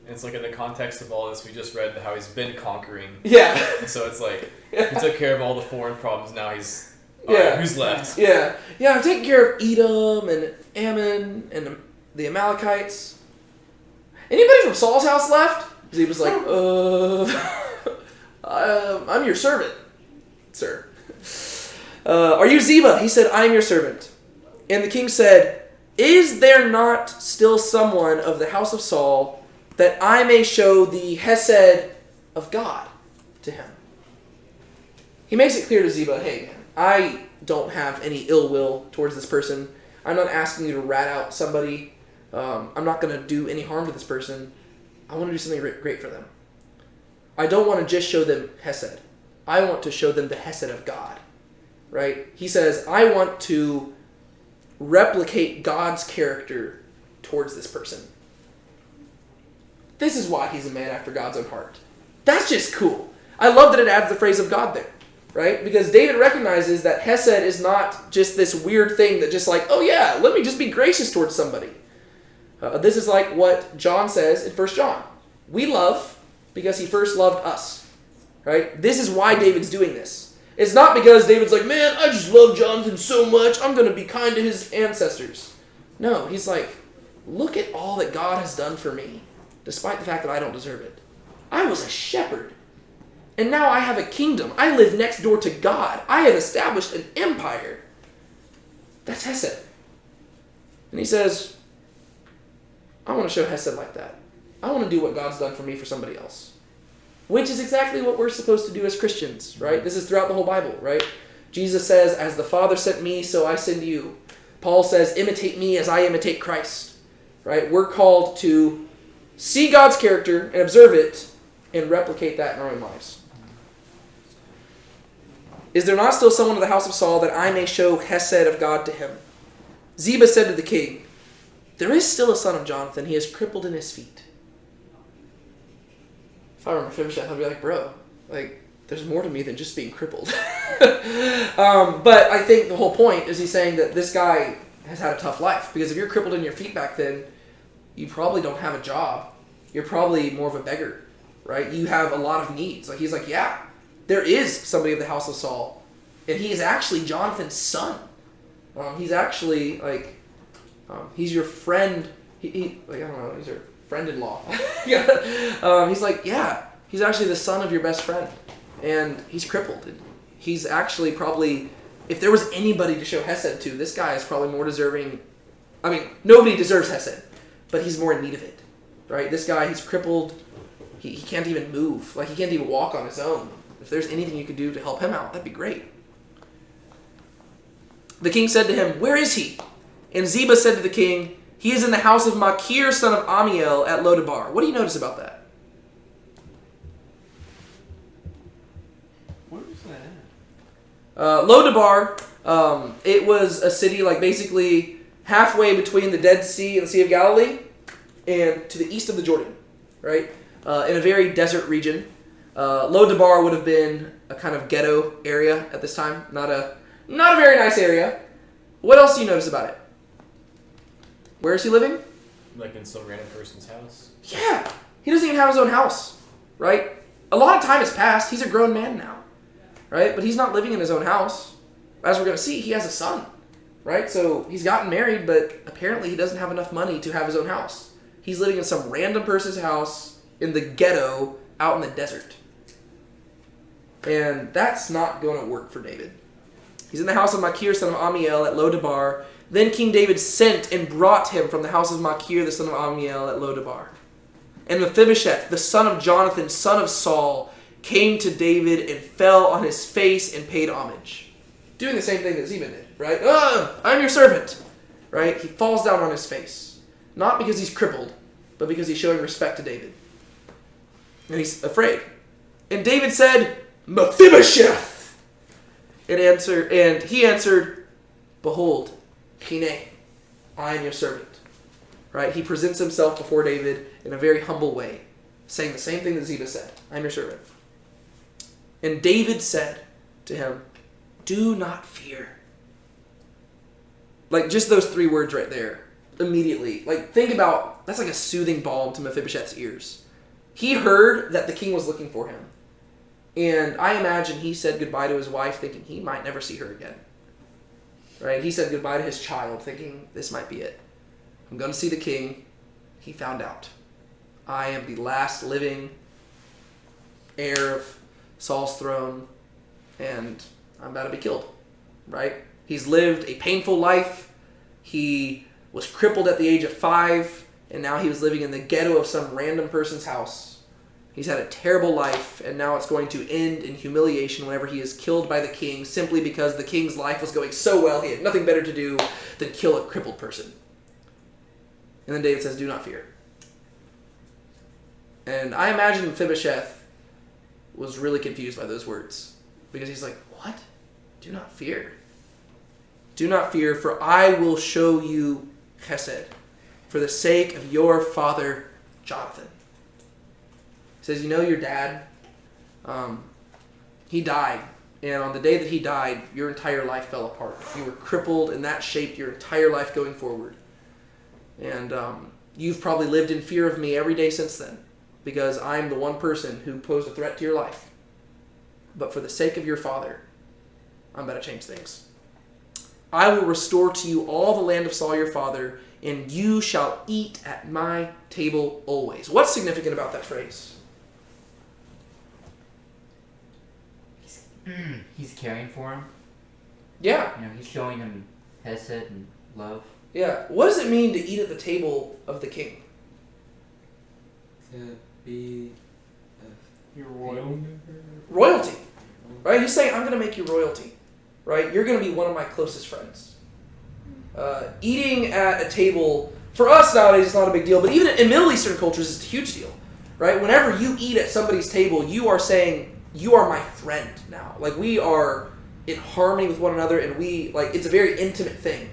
And it's like in the context of all this, we just read how he's been conquering. Yeah. And so it's like, he took care of all the foreign problems, now he's... Yeah. Alright, who's left? Yeah. Yeah, I'm taking care of Edom and Ammon and the Amalekites. Anybody from Saul's house left? Ziba's like, I'm your servant, sir. Are you Ziba? He said, I am your servant. And the king said, is there not still someone of the house of Saul that I may show the Hesed of God to him? He makes it clear to Ziba, hey man, I don't have any ill will towards this person. I'm not asking you to rat out somebody. I'm not going to do any harm to this person. I want to do something great for them. I don't want to just show them Hesed. I want to show them the Hesed of God. Right? He says, I want to replicate God's character towards this person. This is why he's a man after God's own heart. That's just cool. I love that it adds the phrase of God there, right? Because David recognizes that Hesed is not just this weird thing that just like, oh yeah, let me just be gracious towards somebody. This is like what John says in 1 John. We love because he first loved us, right? This is why David's doing this. It's not because David's like, man, I just love Jonathan so much, I'm going to be kind to his ancestors. No, he's like, look at all that God has done for me, despite the fact that I don't deserve it. I was a shepherd, and now I have a kingdom. I live next door to God. I have established an empire. That's Hesed. And he says, I want to show Hesed like that. I want to do what God's done for me for somebody else. Which is exactly what we're supposed to do as Christians, right? This is throughout the whole Bible, right? Jesus says, as the Father sent me, so I send you. Paul says, imitate me as I imitate Christ, right? We're called to see God's character and observe it and replicate that in our own lives. Is there not still someone of the house of Saul that I may show Hesed of God to him? Ziba said to the king, there is still a son of Jonathan. He is crippled in his feet. If I were Mephibosheth, I'd be like, bro, like, there's more to me than just being crippled. But I think the whole point is he's saying that this guy has had a tough life. Because if you're crippled in your feet back then, you probably don't have a job. You're probably more of a beggar, right? You have a lot of needs. Like, he's like, yeah, there is somebody of the house of Saul. And he is actually Jonathan's son. He's actually, like, he's your friend. He like, I don't know, he's your friend-in-law. Yeah. He's like, yeah, he's actually the son of your best friend. And he's crippled. He's actually probably, if there was anybody to show Hesed to, this guy is probably more deserving. I mean, nobody deserves Hesed, but he's more in need of it, right? This guy, he's crippled. He can't even move. Like, he can't even walk on his own. If there's anything you could do to help him out, that'd be great. The king said to him, where is he? And Ziba said to the king, he is in the house of Machir, son of Amiel, at Lodabar. What do you notice about that? Where was that at? Lodabar, it was a city like basically halfway between the Dead Sea and the Sea of Galilee and to the east of the Jordan, right? In a very desert region. Lodabar would have been a kind of ghetto area at this time. Not a very nice area. What else do you notice about it? Where is he living? Like in some random person's house? Yeah. He doesn't even have his own house, right? A lot of time has passed. He's a grown man now, right? But he's not living in his own house. As we're going to see, he has a son, right? So he's gotten married, but apparently he doesn't have enough money to have his own house. He's living in some random person's house in the ghetto out in the desert. And that's not going to work for David. He's in the house of Machir, son of Amiel, at Lodabar. Then King David sent and brought him from the house of Machir, the son of Amiel, at Lodabar. And Mephibosheth, the son of Jonathan, son of Saul, came to David and fell on his face and paid homage. Doing the same thing that Ziba did, right? I'm your servant, right? He falls down on his face. Not because he's crippled, but because he's showing respect to David. And he's afraid. And David said, Mephibosheth! And he answered, Behold, Hine, I am your servant. Right? He presents himself before David in a very humble way, saying the same thing that Ziba said. I am your servant. And David said to him, Do not fear. Like, just those 3 words right there, immediately. Like, think about, that's like a soothing balm to Mephibosheth's ears. He heard that the king was looking for him. And I imagine he said goodbye to his wife, thinking he might never see her again. Right? He said goodbye to his child, thinking this might be it. I'm going to see the king. He found out. I am the last living heir of Saul's throne, and I'm about to be killed. Right? He's lived a painful life. He was crippled at the age of 5, and now he was living in the ghetto of some random person's house. He's had a terrible life, and now it's going to end in humiliation whenever he is killed by the king, simply because the king's life was going so well, he had nothing better to do than kill a crippled person. And then David says, Do not fear. And I imagine Mephibosheth was really confused by those words, because he's like, What? Do not fear. Do not fear, for I will show you Hesed, for the sake of your father Jonathan. He says, You know your dad? He died. And on the day that he died, your entire life fell apart. You were crippled, and that shaped your entire life going forward. And you've probably lived in fear of me every day since then, because I'm the one person who posed a threat to your life. But for the sake of your father, I'm about to change things. I will restore to you all the land of Saul your father, and you shall eat at my table always. What's significant about that phrase? He's caring for him. Yeah. You know, he's showing him Hesed and love. Yeah. What does it mean to eat at the table of the king? To be You're royal. Royalty. Right? He's saying, I'm going to make you royalty. Right? You're going to be one of my closest friends. Eating at a table, for us nowadays, it's not a big deal, but even in Middle Eastern cultures, it's a huge deal. Right? Whenever you eat at somebody's table, you are saying, you are my friend now. Like, we are in harmony with one another, and it's a very intimate thing.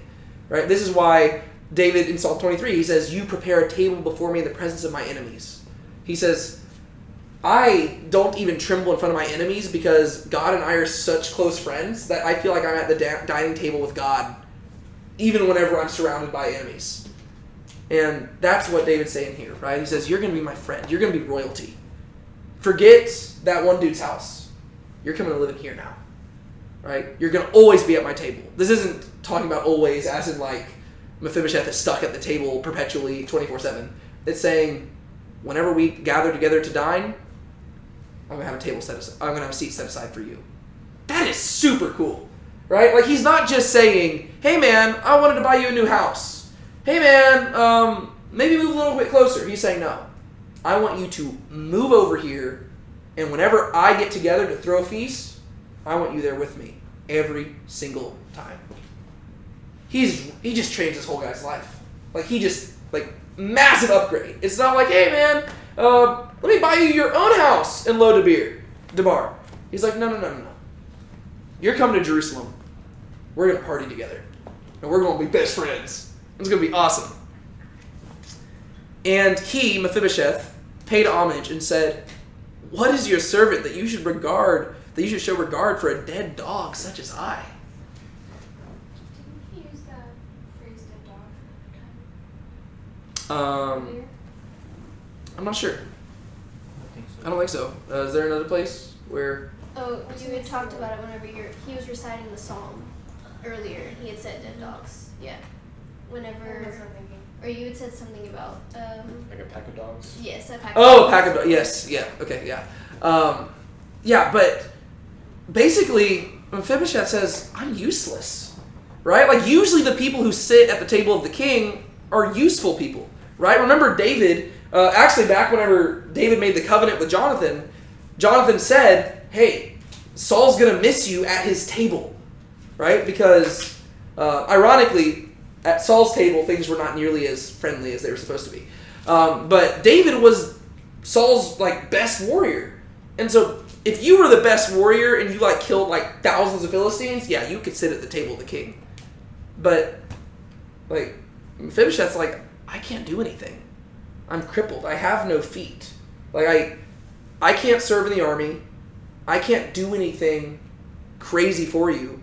Right? This is why David in Psalm 23, he says, You prepare a table before me in the presence of my enemies. He says, I don't even tremble in front of my enemies because God and I are such close friends that I feel like I'm at the dining table with God even whenever I'm surrounded by enemies. And that's what David's saying here, right? He says, You're going to be my friend. You're going to be royalty. Forget that one dude's house. You're coming to live in here now. Right? You're going to always be at my table. This isn't talking about always as in like Mephibosheth is stuck at the table perpetually 24/7. It's saying whenever we gather together to dine, I'm going to have a table set aside. I'm going to have a seat set aside for you. That is super cool. Right? Like, he's not just saying, Hey man, I wanted to buy you a new house. Hey man, maybe move a little bit closer. He's saying, no. I want you to move over here, and whenever I get together to throw a feast, I want you there with me every single time. He just changed this whole guy's life. Like, massive upgrade. It's not like, hey man, let me buy you your own house in Lo-Debar. He's like, no. You're coming to Jerusalem. We're going to party together. And we're going to be best friends. It's going to be awesome. And he, Mephibosheth, paid homage and said, What is your servant that you should show regard for a dead dog such as I? Didn't he use that phrase dead dog earlier? I'm not sure. I think so. I don't think so. Is there another place where... Oh, you had talked about it whenever he was reciting the psalm earlier, and he had said dead dogs. Yeah. Whenever... Or you had said something about... Like a pack of dogs? Yes, a pack Oh, pack of dogs. Yes, yeah, okay, yeah. Yeah, but basically, Mephibosheth says, I'm useless. Right? Like, usually the people who sit at the table of the king are useful people. Right? Remember David... actually, back whenever David made the covenant with Jonathan, Jonathan said, Hey, Saul's going to miss you at his table. Right? Because, ironically, at Saul's table, things were not nearly as friendly as they were supposed to be. But David was Saul's best warrior. And so if you were the best warrior and you like killed like thousands of Philistines, yeah, you could sit at the table of the king. But like Mephibosheth's like, I can't do anything. I'm crippled. I have no feet. Like I can't serve in the army. I can't do anything crazy for you.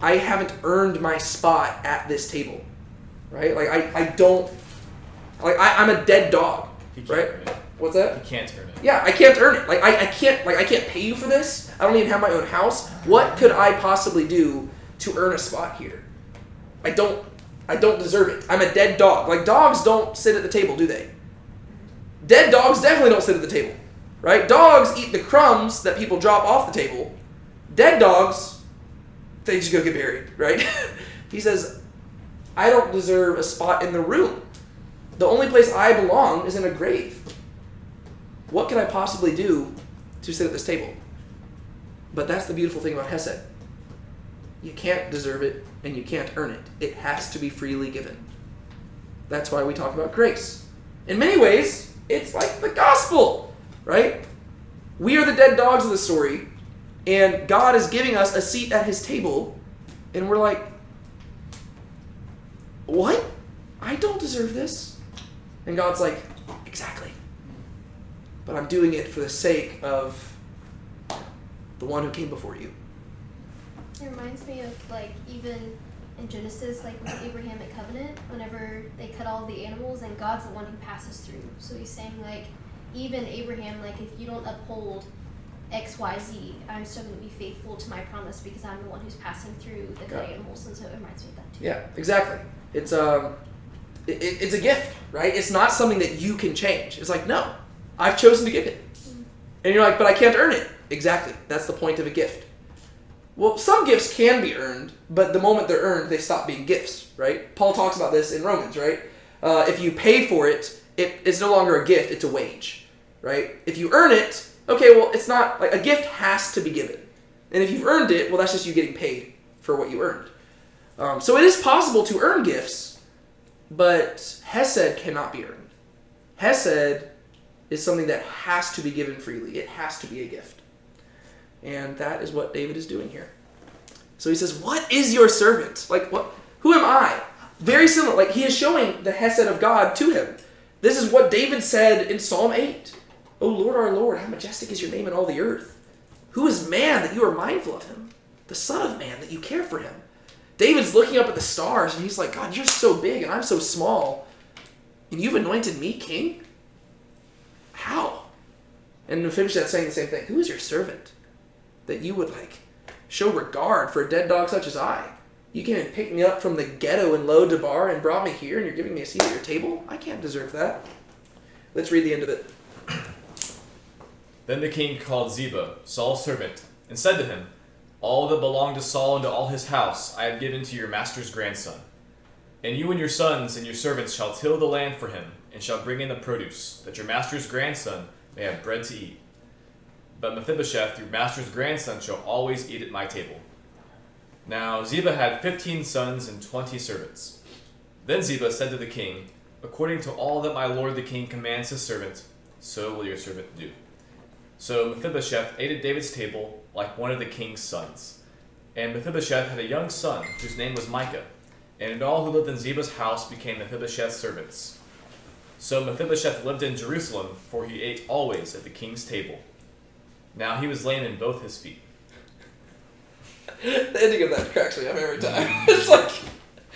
I haven't earned my spot at this table. Right? Like I don't like I'm a dead dog. Right? What's that? You can't earn it. Yeah, I can't earn it. Like I can't pay you for this. I don't even have my own house. What could I possibly do to earn a spot here? I don't deserve it. I'm a dead dog. Like dogs don't sit at the table, do they? Dead dogs definitely don't sit at the table. Right? Dogs eat the crumbs that people drop off the table. Dead dogs, they just go get buried, right? He says, I don't deserve a spot in the room. The only place I belong is in a grave. What can I possibly do to sit at this table? But that's the beautiful thing about Hesed. You can't deserve it and you can't earn it. It has to be freely given. That's why we talk about grace. In many ways, it's like the gospel, right? We are the dead dogs of the story, and God is giving us a seat at his table, and we're like, what? I don't deserve this. And God's like, exactly. But I'm doing it for the sake of the one who came before you. It reminds me of like even in Genesis, like with the Abrahamic covenant, whenever they cut all the animals and God's the one who passes through. So he's saying like, even Abraham, like if you don't uphold X, Y, Z, I'm still going to be faithful to my promise because I'm the one who's passing through the cut animals. And so it reminds me of that too. Yeah, exactly. It's a gift, right? It's not something that you can change. It's like, no, I've chosen to give it. And you're like, but I can't earn it. Exactly. That's the point of a gift. Well, some gifts can be earned, but the moment they're earned, they stop being gifts, right? Paul talks about this in Romans, right? If you pay for it, it's no longer a gift, it's a wage, right? If you earn it, okay, well, it's not, like, a gift has to be given. And if you've earned it, well, that's just you getting paid for what you earned. So it is possible to earn gifts, but Hesed cannot be earned. Hesed is something that has to be given freely. It has to be a gift. And that is what David is doing here. So he says, what is your servant? Like, what? Who am I? Very similar. Like, he is showing the Hesed of God to him. This is what David said in Psalm 8. O Lord, our Lord, how majestic is your name in all the earth. Who is man that you are mindful of him? The son of man that you care for him. David's looking up at the stars, and he's like, God, you're so big, and I'm so small. And you've anointed me king? How? And Mephibosheth saying the same thing. Who is your servant that you would like show regard for a dead dog such as I? You came and picked me up from the ghetto in Lo Debar and brought me here, and you're giving me a seat at your table? I can't deserve that. Let's read the end of it. Then the king called Ziba, Saul's servant, and said to him, all that belonged to Saul and to all his house I have given to your master's grandson. And you and your sons and your servants shall till the land for him, and shall bring in the produce, that your master's grandson may have bread to eat. But Mephibosheth, your master's grandson, shall always eat at my table. Now Ziba had 15 sons and 20 servants. Then Ziba said to the king, according to all that my lord the king commands his servant, so will your servant do. So Mephibosheth ate at David's table like one of the king's sons. And Mephibosheth had a young son, whose name was Micah, and all who lived in Ziba's house became Mephibosheth's servants. So Mephibosheth lived in Jerusalem, for he ate always at the king's table. Now he was lame in both his feet. The ending of that cracks me up every time. It's like,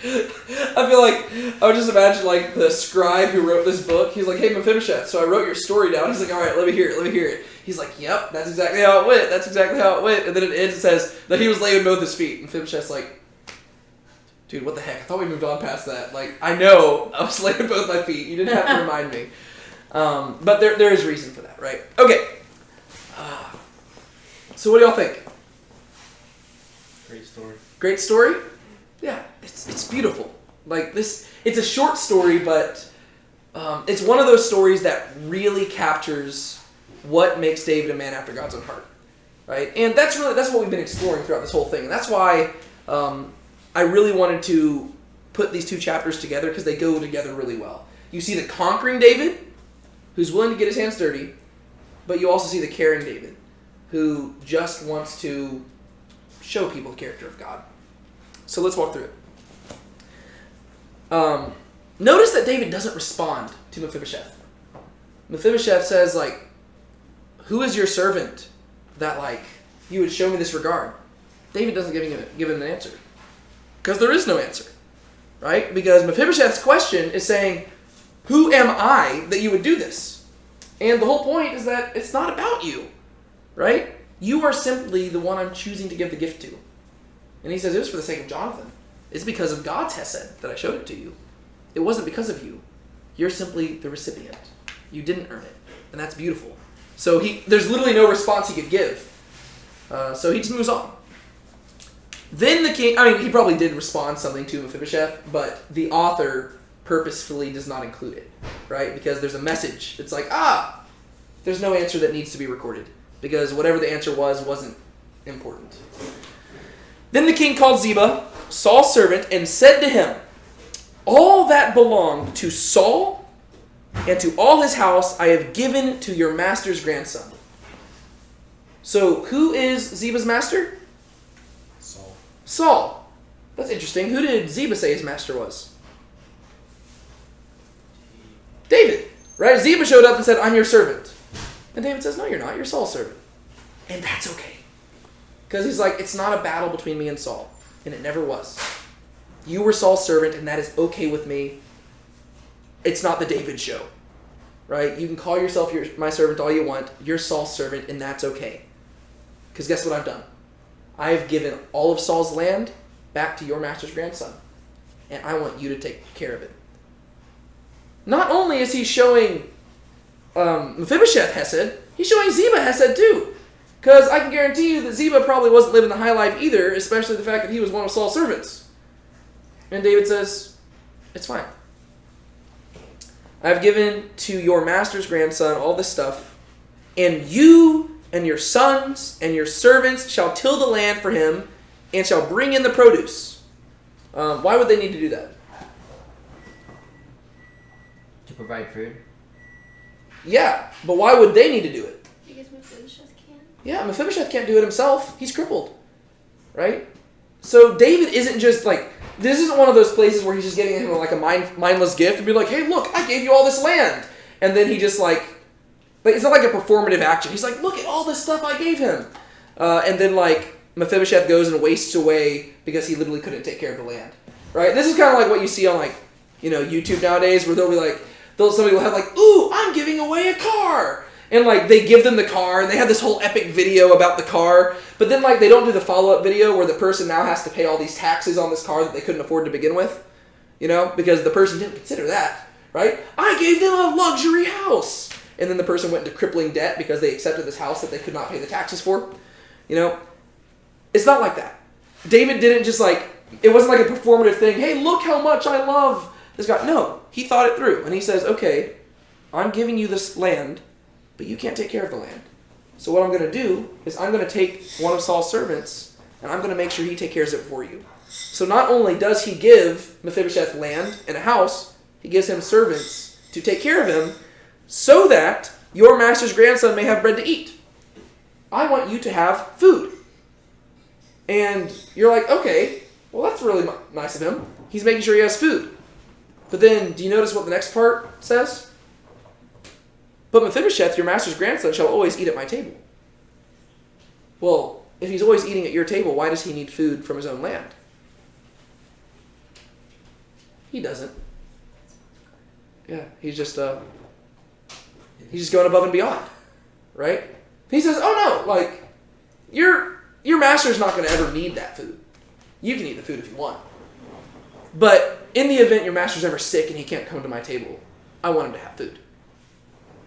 I feel like, I would just imagine like the scribe who wrote this book. He's like, hey Mephibosheth, so I wrote your story down. He's like, all right, let me hear it. He's like, yep, that's exactly how it went. And then it ends and says that he was lame in both his feet. And Mephibosheth's like, dude, what the heck? I thought we moved on past that. Like, I know I was lame in both my feet. You didn't have to remind me. But there is reason for that, right? Okay. So what do y'all think? Great story. Great story? Yeah, it's beautiful. Like this, it's a short story, but it's one of those stories that really captures what makes David a man after God's own heart, right? And that's what we've been exploring throughout this whole thing, and that's why I really wanted to put these two chapters together because they go together really well. You see the conquering David, who's willing to get his hands dirty, but you also see the caring David, who just wants to show people the character of God. So let's walk through it. Notice that David doesn't respond to Mephibosheth. Mephibosheth says, like, who is your servant that, like, you would show me this regard? David doesn't give him an answer. Because there is no answer. Right? Because Mephibosheth's question is saying, who am I that you would do this? And the whole point is that it's not about you. Right? You are simply the one I'm choosing to give the gift to. And he says, it was for the sake of Jonathan. It's because of God's Hesed that I showed it to you. It wasn't because of you. You're simply the recipient. You didn't earn it. And that's beautiful. So there's literally no response he could give. So he just moves on. Then the king, he probably did respond something to Mephibosheth, but the author purposefully does not include it, right? Because there's a message. It's like, there's no answer that needs to be recorded, because whatever the answer wasn't important. Then the king called Ziba, Saul's servant, and said to him, all that belonged to Saul and to all his house I have given to your master's grandson. So who is Ziba's master? Saul. That's interesting. Who did Ziba say his master was? David. Right? Ziba showed up and said, I'm your servant. And David says, no, you're not. You're Saul's servant. And that's okay. Because he's like, it's not a battle between me and Saul. And it never was. You were Saul's servant, and that is okay with me. It's not the David show. Right? You can call yourself my servant all you want. You're Saul's servant, and that's okay. Because guess what I've done? I have given all of Saul's land back to your master's grandson. And I want you to take care of it. Not only is he showing Mephibosheth Hesed, he's showing Ziba Hesed too. Because I can guarantee you that Ziba probably wasn't living the high life either, especially the fact that he was one of Saul's servants. And David says, it's fine. I've given to your master's grandson all this stuff, and you and your sons and your servants shall till the land for him and shall bring in the produce. Why would they need to do that? To provide food? Yeah, but why would they need to do it? Because Mephibosheth can. Yeah, Mephibosheth can't do it himself. He's crippled. Right? So David isn't just like, this isn't one of those places where he's just getting him like a mindless gift and be like, hey, look, I gave you all this land. And then he just like it's not like a performative action. He's like, look at all this stuff I gave him. And then like Mephibosheth goes and wastes away because he literally couldn't take care of the land. Right? This is kind of like what you see on like, YouTube nowadays where they'll be like, somebody will have like, ooh, I'm giving away a car. And like they give them the car and they have this whole epic video about the car. But then like they don't do the follow-up video where the person now has to pay all these taxes on this car that they couldn't afford to begin with. Because the person didn't consider that. Right? I gave them a luxury house. And then the person went into crippling debt because they accepted this house that they could not pay the taxes for. It's not like that. David didn't just like, it wasn't like a performative thing. Hey, look how much I love this guy. No, he thought it through. And he says, okay, I'm giving you this land, but you can't take care of the land. So what I'm going to do is I'm going to take one of Saul's servants and I'm going to make sure he takes care of it for you. So not only does he give Mephibosheth land and a house, he gives him servants to take care of him, so that your master's grandson may have bread to eat. I want you to have food. And you're like, okay, well that's really nice of him. He's making sure he has food. But then, do you notice what the next part says? But Mephibosheth, your master's grandson, shall always eat at my table. Well, if he's always eating at your table, why does he need food from his own land? He doesn't. Yeah, he's just going above and beyond, right? He says, oh no, like, your master's not going to ever need that food. You can eat the food if you want. But in the event your master's ever sick and he can't come to my table, I want him to have food.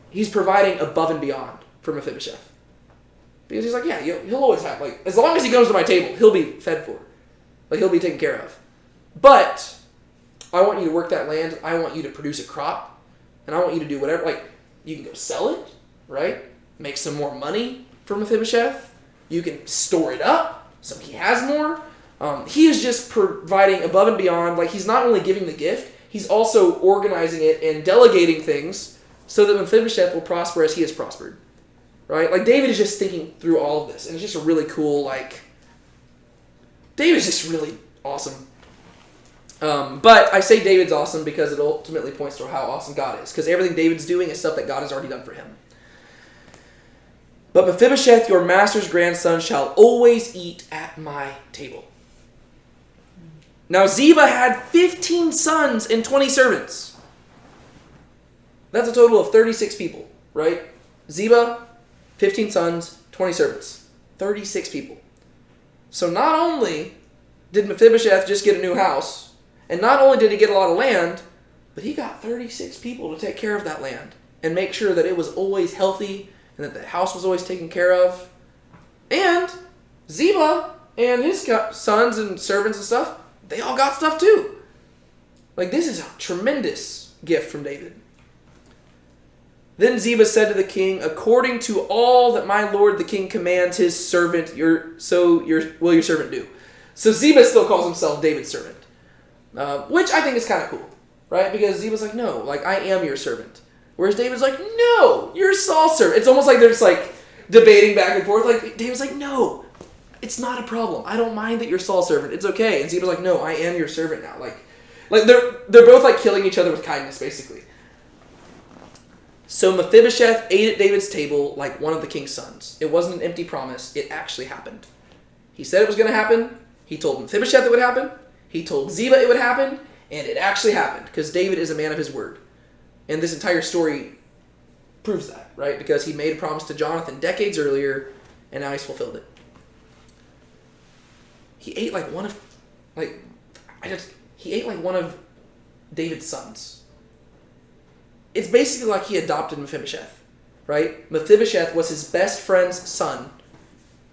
He's providing above and beyond for Mephibosheth. Because he's like, yeah, he'll always have, like, as long as he comes to my table, he'll be fed for. Like, he'll be taken care of. But I want you to work that land. I want you to produce a crop. And I want you to do whatever, like, you can go sell it, right? Make some more money for Mephibosheth. You can store it up so he has more. He is just providing above and beyond. Like, he's not only giving the gift, he's also organizing it and delegating things so that Mephibosheth will prosper as he has prospered. right? Like, David is just thinking through all of this, and it's just a really cool, like, David's just really awesome. But I say David's awesome because it ultimately points to how awesome God is, because everything David's doing is stuff that God has already done for him. But Mephibosheth, your master's grandson, shall always eat at my table. Now Ziba had 15 sons and 20 servants. That's a total of 36 people, right? Ziba, 15 sons, 20 servants. 36 people. So not only did Mephibosheth just get a new house, and not only did he get a lot of land, but he got 36 people to take care of that land and make sure that it was always healthy and that the house was always taken care of. And Ziba and his sons and servants and stuff, they all got stuff too. Like, this is a tremendous gift from David. Then Ziba said to the king, according to all that my lord the king commands his servant, your servant do. So Ziba still calls himself David's servant, which I think is kind of cool, right? Because Ziba's like, no, like, I am your servant. Whereas David's like, no, you're Saul's servant. It's almost like they're just like debating back and forth. Like, David's like, no, it's not a problem. I don't mind that you're Saul's servant. It's okay. And Ziba's like, no, I am your servant now. Like they're both like killing each other with kindness, basically. So Mephibosheth ate at David's table like one of the king's sons. It wasn't an empty promise. It actually happened. He said it was going to happen. He told Mephibosheth it would happen. He told Ziba it would happen. And it actually happened because David is a man of his word. And this entire story proves that, right? Because he made a promise to Jonathan decades earlier, and now he's fulfilled it. He ate like one of David's sons. It's basically like he adopted Mephibosheth, right? Mephibosheth was his best friend's son,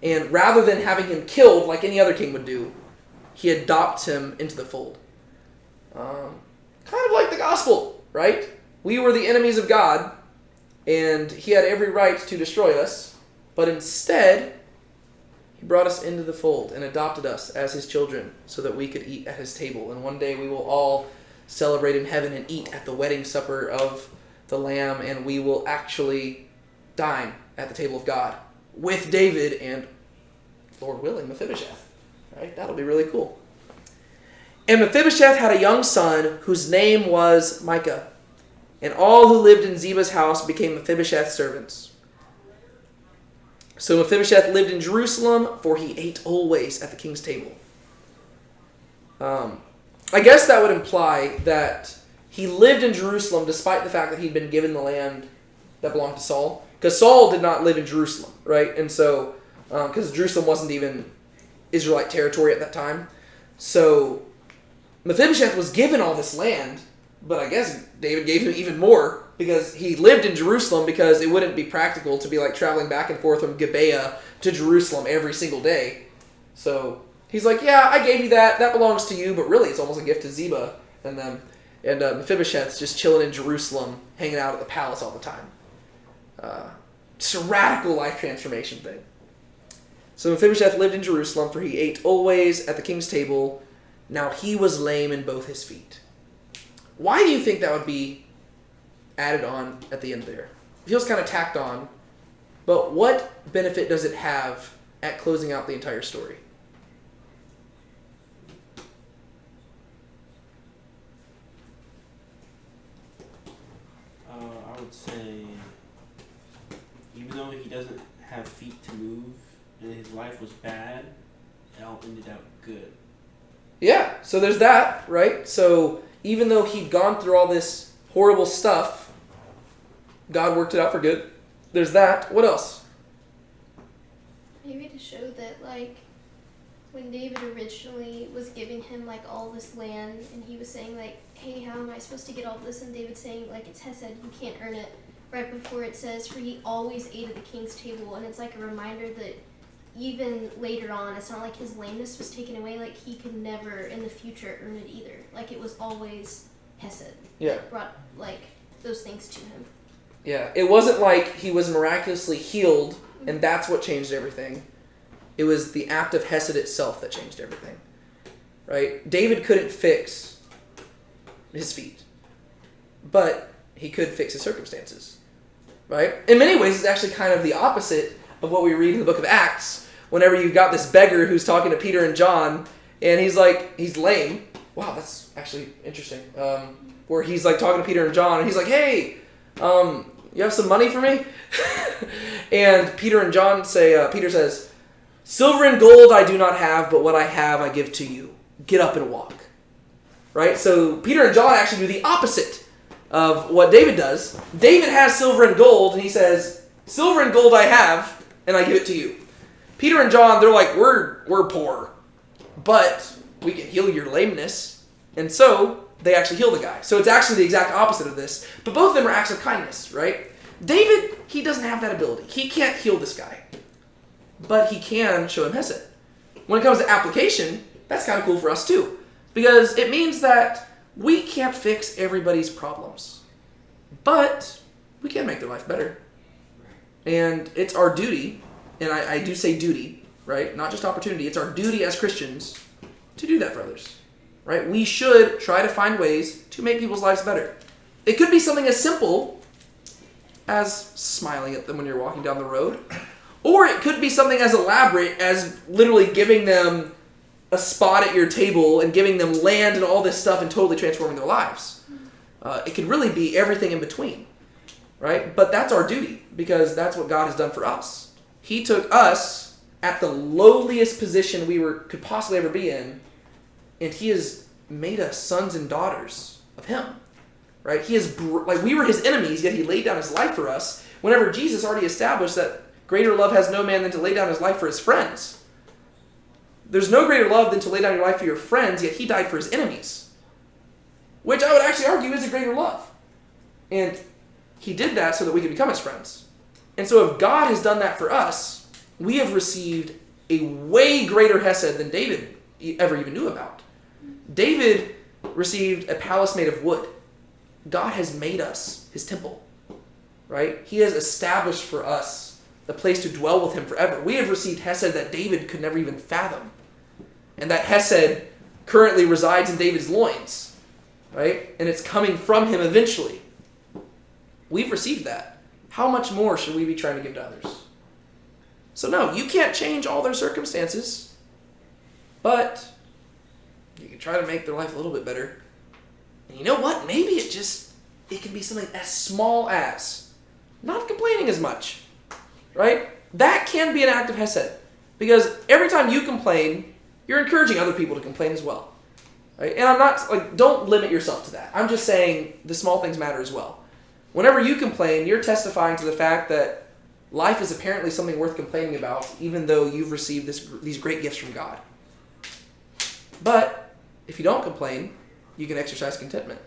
and rather than having him killed like any other king would do, he adopts him into the fold. Kind of like the gospel, right? We were the enemies of God, and he had every right to destroy us, but instead, he brought us into the fold and adopted us as his children so that we could eat at his table. And one day we will all celebrate in heaven and eat at the wedding supper of the Lamb, and we will actually dine at the table of God with David and, Lord willing, Mephibosheth. Right? That'll be really cool. And Mephibosheth had a young son whose name was Micah. And all who lived in Ziba's house became Mephibosheth's servants. So Mephibosheth lived in Jerusalem, for he ate always at the king's table. I guess that would imply that he lived in Jerusalem despite the fact that he'd been given the land that belonged to Saul. Because Saul did not live in Jerusalem, right? And so, because Jerusalem wasn't even Israelite territory at that time. So Mephibosheth was given all this land, but I guess David gave him even more because he lived in Jerusalem, because it wouldn't be practical to be like traveling back and forth from Gibeah to Jerusalem every single day. So he's like, yeah, I gave you that. That belongs to you, but really it's almost a gift to Ziba and them. And Mephibosheth's just chilling in Jerusalem, hanging out at the palace all the time. Just a radical life transformation thing. So Mephibosheth lived in Jerusalem, for he ate always at the king's table. Now he was lame in both his feet. Why do you think that would be added on at the end there? It feels kind of tacked on, but what benefit does it have at closing out the entire story? I would say, even though he doesn't have feet to move and his life was bad, it all ended out good. Yeah, so there's that, right? So even though he'd gone through all this horrible stuff, God worked it out for good. There's that. What else? Maybe to show that, like, when David originally was giving him, like, all this land, and he was saying, like, hey, how am I supposed to get all this? And David's saying, like, it's Hesed, you can't earn it. Right before it says, for he always ate at the king's table. And it's like a reminder that even later on, it's not like his lameness was taken away, like he could never in the future earn it either. Like it was always Hesed that brought like those things to him. Yeah, it wasn't like he was miraculously healed and that's what changed everything. It was the act of Hesed itself that changed everything. Right? David couldn't fix his feet, but he could fix his circumstances. right? In many ways, it's actually kind of the opposite of what we read in the book of Acts, whenever you've got this beggar who's talking to Peter and John, and he's lame. Wow, that's actually interesting. Where he's like talking to Peter and John, and he's like, hey, you have some money for me? And Peter and John say, Peter says, silver and gold I do not have, but what I have I give to you. Get up and walk. Right? So Peter and John actually do the opposite of what David does. David has silver and gold, and he says, silver and gold I have, and I give it to you. Peter and John, they're like, we're poor, but we can heal your lameness. And so they actually heal the guy. So it's actually the exact opposite of this. But both of them are acts of kindness, right? David, he doesn't have that ability. He can't heal this guy. But he can show him Hesed. When it comes to application, that's kind of cool for us too. Because it means that we can't fix everybody's problems. But we can make their life better. And it's our duty, and I do say duty, right? Not just opportunity. It's our duty as Christians to do that for others. Right? We should try to find ways to make people's lives better. It could be something as simple as smiling at them when you're walking down the road. Or it could be something as elaborate as literally giving them a spot at your table and giving them land and all this stuff and totally transforming their lives. It could really be everything in between. Right? But that's our duty because that's what God has done for us. He took us at the lowliest position we could possibly ever be in, and he has made us sons and daughters of him, right? He is like we were his enemies, yet he laid down his life for us. Whenever Jesus already established that greater love has no man than to lay down his life for his friends. There's no greater love than to lay down your life for your friends, yet he died for his enemies, which I would actually argue is a greater love. And he did that so that we could become his friends. And so if God has done that for us, we have received a way greater Hesed than David ever even knew about. David received a palace made of wood. God has made us his temple, right? He has established for us a place to dwell with him forever. We have received Hesed that David could never even fathom. And that Hesed currently resides in David's loins, right? And it's coming from him eventually. We've received that. How much more should we be trying to give to others? So no, you can't change all their circumstances, but you can try to make their life a little bit better. And you know what? Maybe it can be something as small as not complaining as much, right? That can be an act of Hesed. Because every time you complain, you're encouraging other people to complain as well. Right? And I'm not, don't limit yourself to that. I'm just saying the small things matter as well. Whenever you complain, you're testifying to the fact that life is apparently something worth complaining about, even though you've received these great gifts from God. But if you don't complain, you can exercise contentment.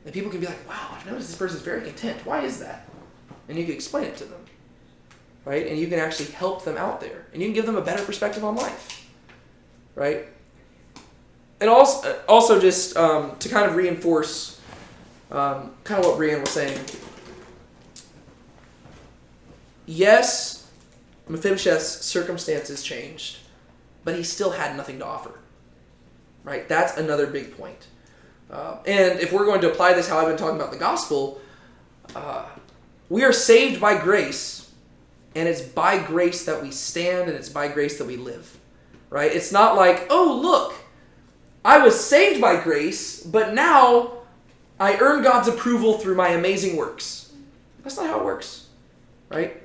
And people can be like, wow, I've noticed this person's very content. Why is that? And you can explain it to them. Right? And you can actually help them out there. And you can give them a better perspective on life. Right? And also just to kind of reinforce kind of what Brianne was saying. Yes, Mephibosheth's circumstances changed, but he still had nothing to offer. Right? That's another big point. And if we're going to apply this how I've been talking about the gospel, we are saved by grace, and it's by grace that we stand, and it's by grace that we live. Right? It's not like, oh, look, I was saved by grace, but now I earn God's approval through my amazing works. That's not how it works. Right?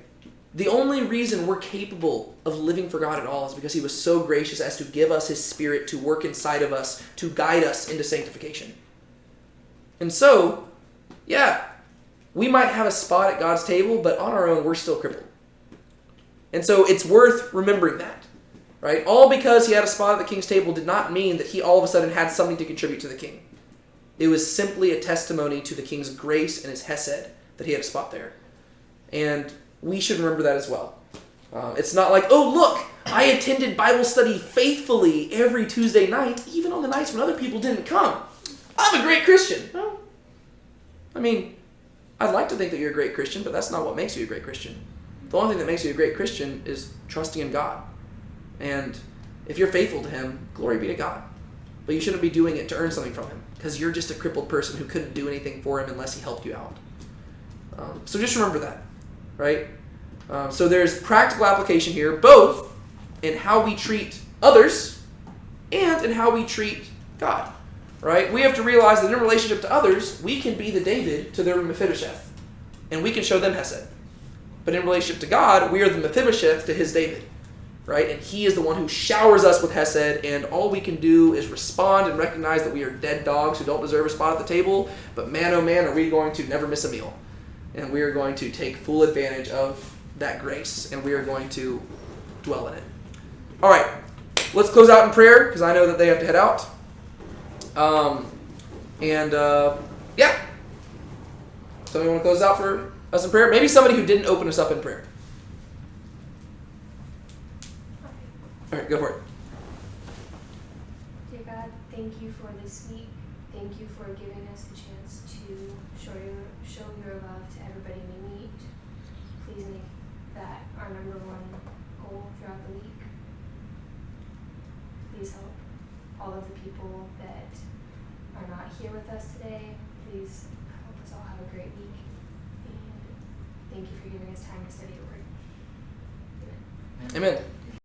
The only reason we're capable of living for God at all is because he was so gracious as to give us his Spirit to work inside of us, to guide us into sanctification. And so, yeah, we might have a spot at God's table, but on our own, we're still crippled. And so it's worth remembering that. Right? All because he had a spot at the king's table did not mean that he all of a sudden had something to contribute to the king. It was simply a testimony to the king's grace and his Hesed that he had a spot there. And we should remember that as well. It's not like, oh, look, I attended Bible study faithfully every Tuesday night, even on the nights when other people didn't come. I'm a great Christian. No. I mean, I'd like to think that you're a great Christian, but that's not what makes you a great Christian. The only thing that makes you a great Christian is trusting in God. And if you're faithful to him, glory be to God. But you shouldn't be doing it to earn something from him, because you're just a crippled person who couldn't do anything for him unless he helped you out. So just remember that. right? So there's practical application here, both in how we treat others and in how we treat God, right? We have to realize that in relationship to others, we can be the David to their Mephibosheth, and we can show them Hesed. But in relationship to God, we are the Mephibosheth to his David, right? And he is the one who showers us with Hesed, and all we can do is respond and recognize that we are dead dogs who don't deserve a spot at the table, but man, oh man, are we going to never miss a meal. And we are going to take full advantage of that grace, and we are going to dwell in it. All right, let's close out in prayer, because I know that they have to head out. Yeah. Somebody want to close out for us in prayer? Maybe somebody who didn't open us up in prayer. All right, go for it. Dear God, thank you for this week. Thank you for giving us the chance to show your love to everybody we meet. Please make that our number one goal throughout the week. Please help all of the people that are not here with us today. Please help us all have a great week. And thank you for giving us time to study your word. Amen. Amen.